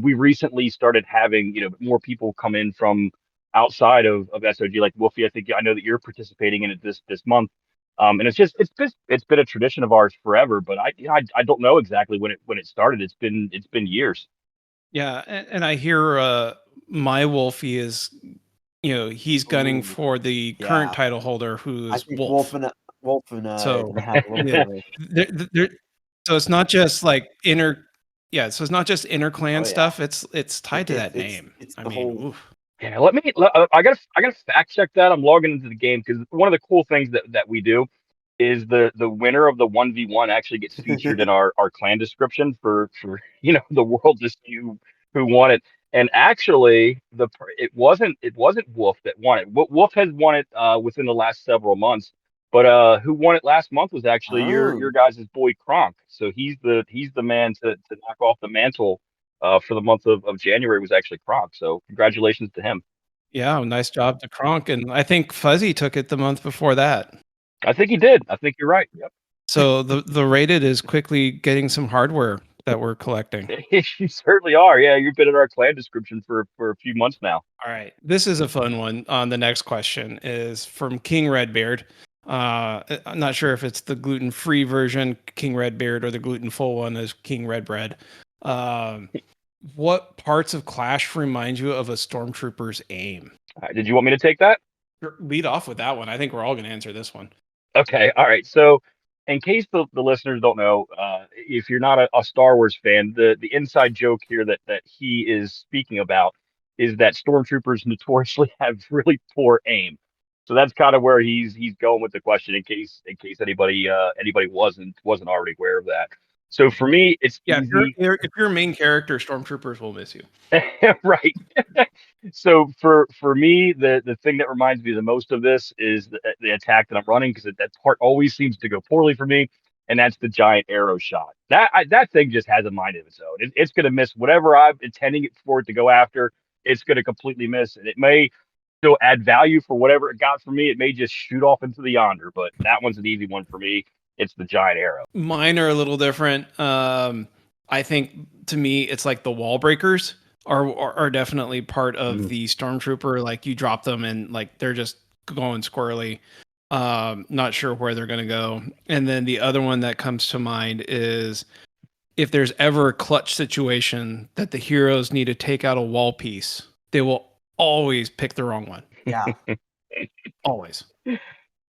we recently started having more people come in from outside of SOG, like Wolfie. I know that you're participating in it this month. And it's been a tradition of ours forever. But I don't know exactly when it started. It's been years. Yeah, and I hear my Wolfie is, he's gunning Ooh, for the current yeah. title holder, I who's think Wolf. Wolf and I are So gonna have a little yeah, bit of there, so it's not just like inner, yeah. So it's not just inner clan oh yeah. stuff. It's tied to that name. It's I the mean, whole oof. Yeah, I gotta fact check that. I'm logging into the game because one of the cool things that we do is the winner of the 1v1 actually gets featured in our clan description for the world to see who won it. And actually, it wasn't Wolf that won it. Wolf has won it within the last several months, but who won it last month was actually your oh guys' boy Kronk. So he's the man to knock off the mantle for the month of January, was actually Kronk. So congratulations to him. Yeah, nice job to Kronk, and I think Fuzzy took it the month before that. I think he did. I think you're right. Yep. So the rated is quickly getting some hardware that we're collecting. You certainly are. Yeah, you've been in our clan description for a few months now. All right. This is a fun one. The next question is from King Redbeard. I'm not sure if it's the gluten-free version, King Redbeard, or the gluten-full one is King Redbread. Um, what parts of Clash remind you of a stormtrooper's aim? All right, did you want me to take that? Lead off with that one. I think we're all going to answer this one. Okay. All right. So in case the listeners don't know, if you're not a Star Wars fan, the inside joke here that he is speaking about is that stormtroopers notoriously have really poor aim. So that's kind of where he's going with the question, in case anybody wasn't already aware of that. So for me, it's Yeah, easy. if you're a main character, stormtroopers will miss you. Right. So for me, the thing that reminds me the most of this is the attack that I'm running, because that part always seems to go poorly for me, and that's the giant arrow shot. That thing just has a mind of its own. It's going to miss whatever I'm intending it for it to go after. It's going to completely miss, and it may still add value for whatever it got for me. It may just shoot off into the yonder, but that one's an easy one for me. It's the giant arrow. Mine are a little different. I think to me, it's like the wall breakers are definitely part of the stormtrooper. Like you drop them and like they're just going squirrely. Not sure where they're gonna go. And then the other one that comes to mind is if there's ever a clutch situation that the heroes need to take out a wall piece, they will always pick the wrong one. Yeah. Always.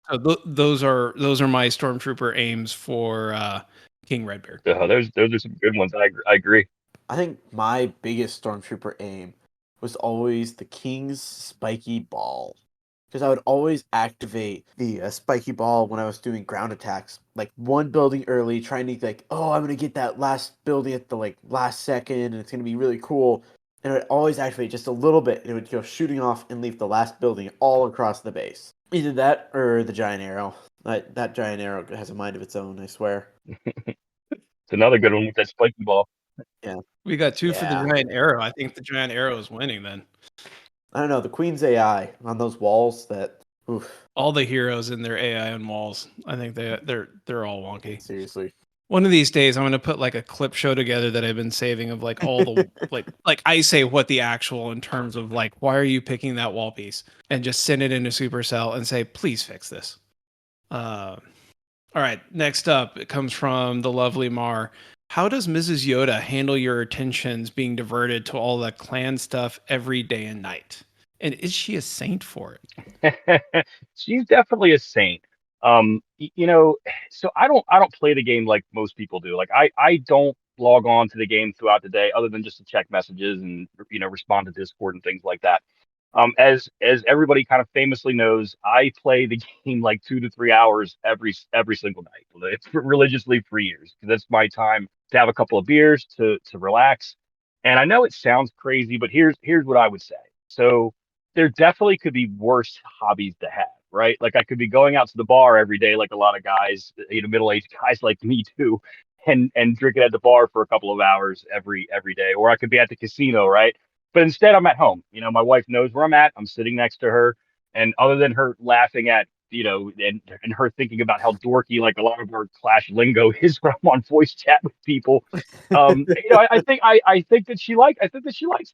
So those are my stormtrooper aims for King Redbeard. Those are some good ones. I agree. I think my biggest stormtrooper aim was always the King's spiky ball. Because I would always activate the spiky ball when I was doing ground attacks. Like one building early, trying to like, oh, I'm going to get that last building at the like last second, and it's going to be really cool. And it would always activate just a little bit, and it would go shooting off and leave the last building all across the base. Either that or the giant arrow. That giant arrow has a mind of its own, I swear. It's another good one with that spiky ball. Yeah. We got two for the Yeah. giant arrow. I think the giant arrow is winning then. I don't know, the Queen's AI on those walls that oof, All the heroes in their AI on walls. I think they're all wonky. seriously. One of these days I'm gonna put like a clip show together that I've been saving of like all the like I say what the actual in terms of like why are you picking that wall piece, and just send it into Supercell and say please fix this. All right, next up it comes from the lovely Mar. How does Mrs. Yoda handle your attentions being diverted to all the clan stuff every day and night? And is she a saint for it? She's definitely a saint. You know, so I don't play the game like most people do. Like I don't log on to the game throughout the day other than just to check messages and respond to Discord and things like that. As everybody kind of famously knows, I play the game like 2 to 3 hours every single night. It's religiously for years because that's my time to have a couple of beers to relax. And I know it sounds crazy, but here's what I would say. So there definitely could be worse hobbies to have, right? Like I could be going out to the bar every day, like a lot of guys, middle-aged guys like me do, and drinking at the bar for a couple of hours every day, or I could be at the casino, right? But instead, I'm at home. My wife knows where I'm at. I'm sitting next to her, and other than her laughing at and her thinking about how dorky like a lot of our Clash lingo is when I'm on voice chat with people, I think that she likes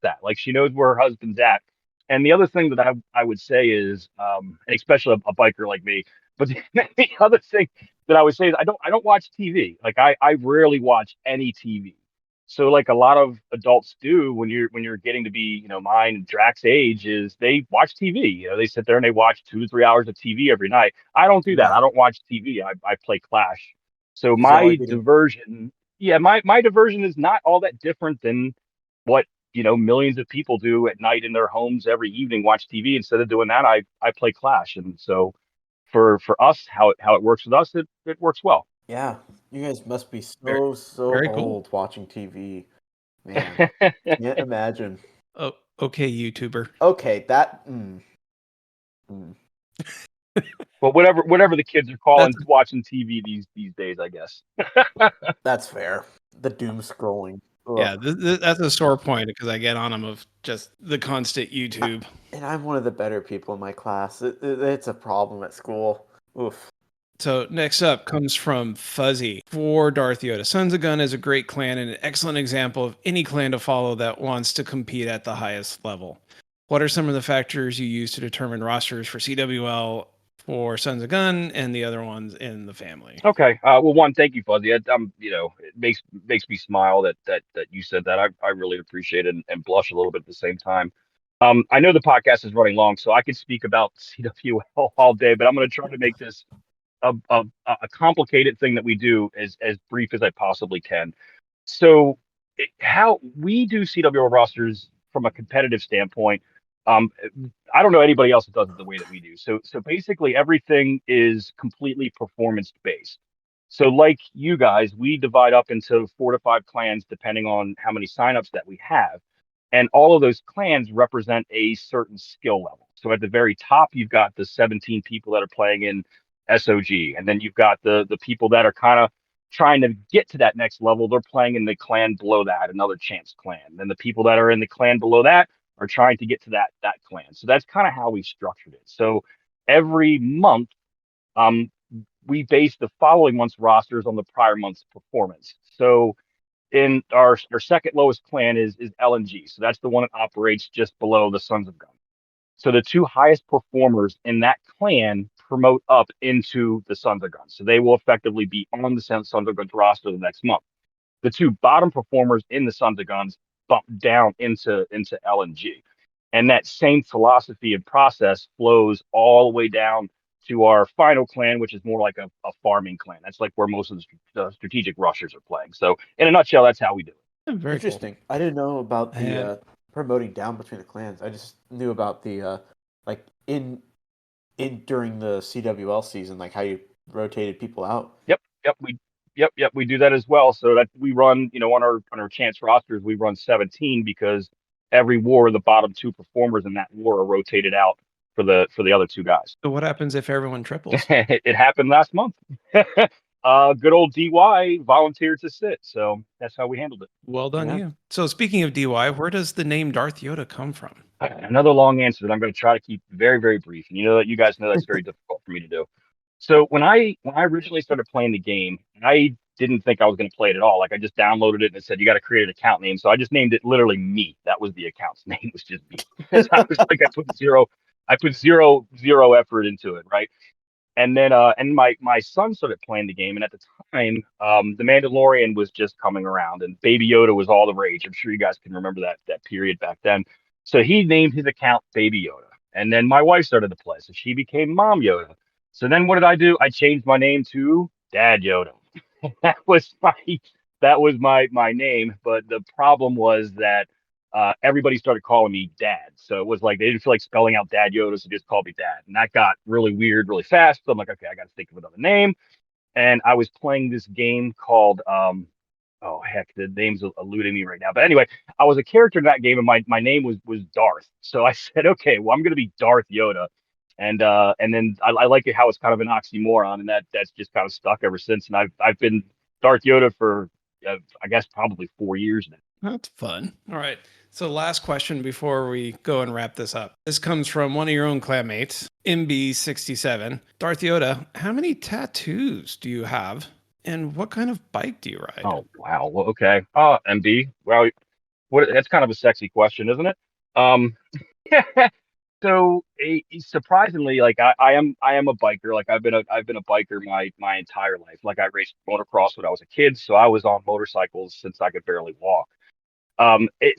that. Like she knows where her husband's at. And the other thing that I would say is, and especially a biker like me, but the other thing that I would say is I don't watch TV. Like I rarely watch any TV. So like a lot of adults do when you're getting to be, mine and Drac's age is they watch TV. They sit there and they watch 2 to 3 hours of TV every night. I don't do that. Yeah. I don't watch TV. I play Clash. So These are all my getting diversion, yeah, my diversion is not all that different than what millions of people do at night in their homes every evening, watch TV. Instead of doing that, I play Clash. And so for us, how it works with us, it works well. yeah. You guys must be Very, so very cool. old watching TV. Man, can't imagine. Oh, okay, YouTuber. Okay, that But whatever the kids are calling That's watching TV these days, I guess. that's fair. The doom scrolling. yeah. Ugh. That's a sore point because I get on them of just the constant YouTube. And I'm one of the better people in my class. It's a problem at school. Oof. So next up comes from Fuzzy for Darth Yoda. Sons of Gun is a great clan and an excellent example of any clan to follow that wants to compete at the highest level. What are some of the factors you use to determine rosters for CWL for Sons of Gun and the other ones in the family? Okay. Well, one, thank you, Fuzzy. It makes me smile that you said that. I really appreciate it and blush a little bit at the same time. I know the podcast is running long, so I could speak about CWL all day, but I'm going to try to make this a complicated thing that we do as brief as I possibly can. So how we do CWO rosters from a competitive standpoint, um, I don't know anybody else that does it the way that we do. So basically everything is completely performance based. So like you guys, we divide up into 4 to 5 clans depending on how many signups that we have. And all of those clans represent a certain skill level. So at the very top, you've got the 17 people that are playing in SOG, and then you've got the people that are kind of trying to get to that next level. They're playing in the clan below that, another chance clan. Then the people that are in the clan below that are trying to get to that clan. So that's kind of how we structured it. So every month, um, we base the following month's rosters on the prior month's performance. So in our second lowest clan is LNG. So that's the one that operates just below the Sons of Gun. So the 2 highest performers in that clan promote up into the Sons of Guns. So they will effectively be on the Sons of Guns roster the next month. The 2 bottom performers in the Sons of Guns bump down into LNG. And that same philosophy and process flows all the way down to our final clan, which is more like a farming clan. That's like where most of the strategic rushers are playing. So in a nutshell, that's how we do it. Very cool. Interesting. I didn't know about the And promoting down between the clans. I just knew about the like in during the CWL season, like how you rotated people out. Yep, we do that as well. So that we run, on our chance rosters, we run 17 because every war, the bottom 2 performers in that war are rotated out for the other 2 guys. so what happens if everyone triples? It happened last month. Good old DY volunteered to sit, so that's how we handled it. Well done, Yeah. you. So speaking of DY, where does the name Darth Yoda come from? Another long answer that I'm going to try to keep very, very brief. And you guys know that's very difficult for me to do. So when I originally started playing the game, I didn't think I was going to play it at all. Like I just downloaded it and it said you got to create an account name. So I just named it literally me. That was the account's name, was just me. Because I was like I put zero effort into it, right? And then and my son started playing the game, and at the time, the Mandalorian was just coming around, and Baby Yoda was all the rage. I'm sure you guys can remember that period back then. So he named his account Baby Yoda, and then my wife started to play, so she became Mom Yoda. So then what did I do? I changed my name to Dad Yoda. that was my that was my name. But the problem was that everybody started calling me Dad. So it was like they didn't feel like spelling out Dad Yoda, so just called me Dad. And that got really weird really fast. So I'm like, okay, I got to think of another name. And I was playing this game called oh heck, the name's eluding me right now. But anyway, I was a character in that game, and my name was Darth. So I said, okay, well I'm gonna be Darth Yoda. And then I like it how it's kind of an oxymoron, and that's just kind of stuck ever since. And I've been Darth Yoda for I guess probably 4 years now. That's fun. All right. So last question before we go and wrap this up. This comes from one of your own clanmates, MB67. Darth Yoda, how many tattoos do you have? And what kind of bike do you ride? Oh wow. Well, okay. MB. Well, what? That's kind of a sexy question, isn't it? Um, so surprisingly, like I am a biker. Like I've been a biker my entire life. Like I raced motocross when I was a kid, so I was on motorcycles since I could barely walk.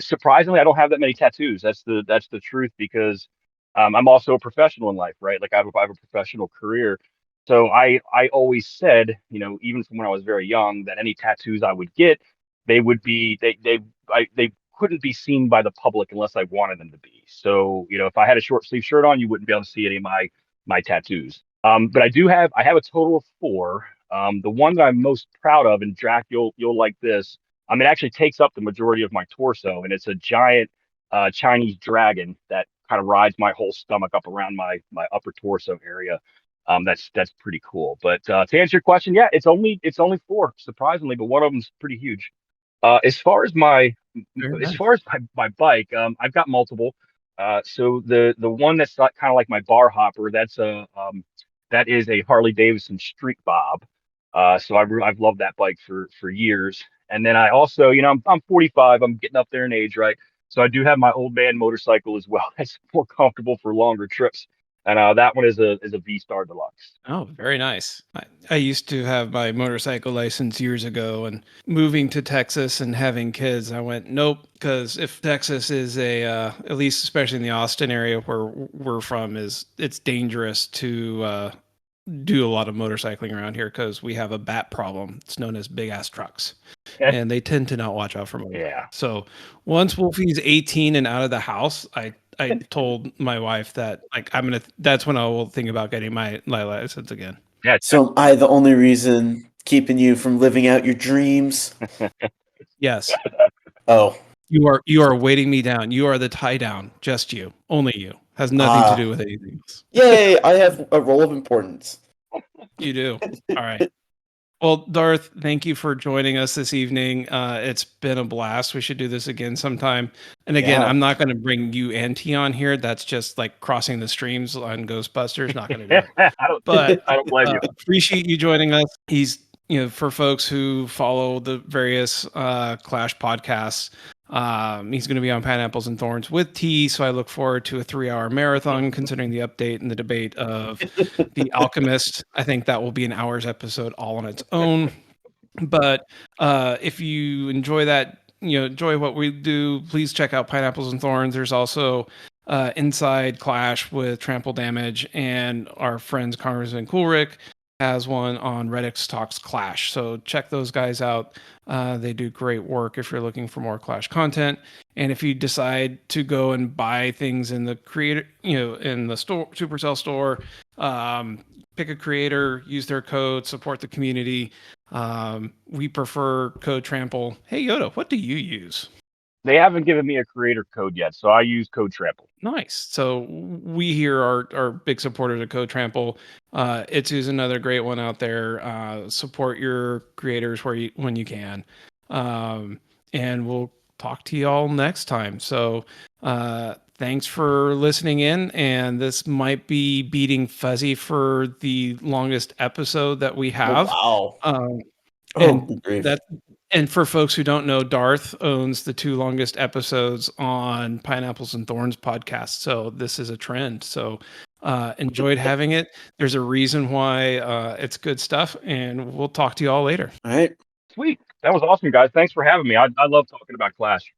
Surprisingly, I don't have that many tattoos. That's the truth because I'm also a professional in life, right? Like I have a professional career. So I always said, even from when I was very young, that any tattoos I would get, they would be they couldn't be seen by the public unless I wanted them to be. So, if I had a short sleeve shirt on, you wouldn't be able to see any of my tattoos. But I have a total of 4. The one that I'm most proud of, and Drac, you'll like this. It actually takes up the majority of my torso, and it's a giant Chinese dragon that kind of rides my whole stomach up around my upper torso area. That's pretty cool. But to answer your question, yeah, it's only 4, surprisingly, but one of them's pretty huge. As far as my Very as nice. far as my bike, I've got multiple. So the one that's not kind of like my bar hopper, that is a Harley Davidson Street Bob. So I've loved that bike for years. And then I also, I'm 45. I'm getting up there in age, right? So I do have my old man motorcycle as well. That's more comfortable for longer trips. And that one is a V Star Deluxe. Oh, very nice. I used to have my motorcycle license years ago, and moving to Texas and having kids, I went, nope, because if Texas is at least especially in the Austin area where we're from, it's dangerous to do a lot of motorcycling around here because we have a bat problem. It's known as big ass trucks, and they tend to not watch out for motorcycles. Yeah. So once Wolfie's 18 and out of the house, I told my wife that like that's when I will think about getting my license again. Yeah. So am I the only reason keeping you from living out your dreams? Yes, Oh, you are weighting me down. You are the tie down. Just you, only you. Has nothing to do with anything else. yay! I have a role of importance. You do. All right. Well, Darth, thank you for joining us this evening. It's been a blast. We should do this again sometime. And again, Yeah. I'm not going to bring you and T on here. That's just like crossing the streams on Ghostbusters. Not going to do it. But I don't blame you. appreciate you joining us. He's, for folks who follow the various Clash podcasts, he's going to be on Pineapples and Thorns with T. So I look forward to a 3-hour marathon, considering the update and the debate of The Alchemist. I think that will be an hour's episode all on its own. But if you enjoy that, enjoy what we do, please check out Pineapples and Thorns. There's also Inside Clash with Trample Damage, and our friends Congressman Coolrick has one on Reddix Talks Clash. So check those guys out. They do great work if you're looking for more Clash content. And if you decide to go and buy things in the creator, in the store, Supercell store, pick a creator, use their code, support the community. We prefer code Trample. Hey Yoda, what do you use? They haven't given me a creator code yet, so I use code Trample. Nice. So we here are big supporters of Code Trample. It's another great one out there. Support your creators when you can. And we'll talk to y'all next time. So thanks for listening in. And this might be beating Fuzzy for the longest episode that we have. Oh, wow. And for folks who don't know, Darth owns the 2 longest episodes on Pineapples and Thorns podcast. So this is a trend. So enjoyed having it. There's a reason why it's good stuff. And we'll talk to you all later. All right. Sweet. That was awesome, guys. Thanks for having me. I love talking about Clash.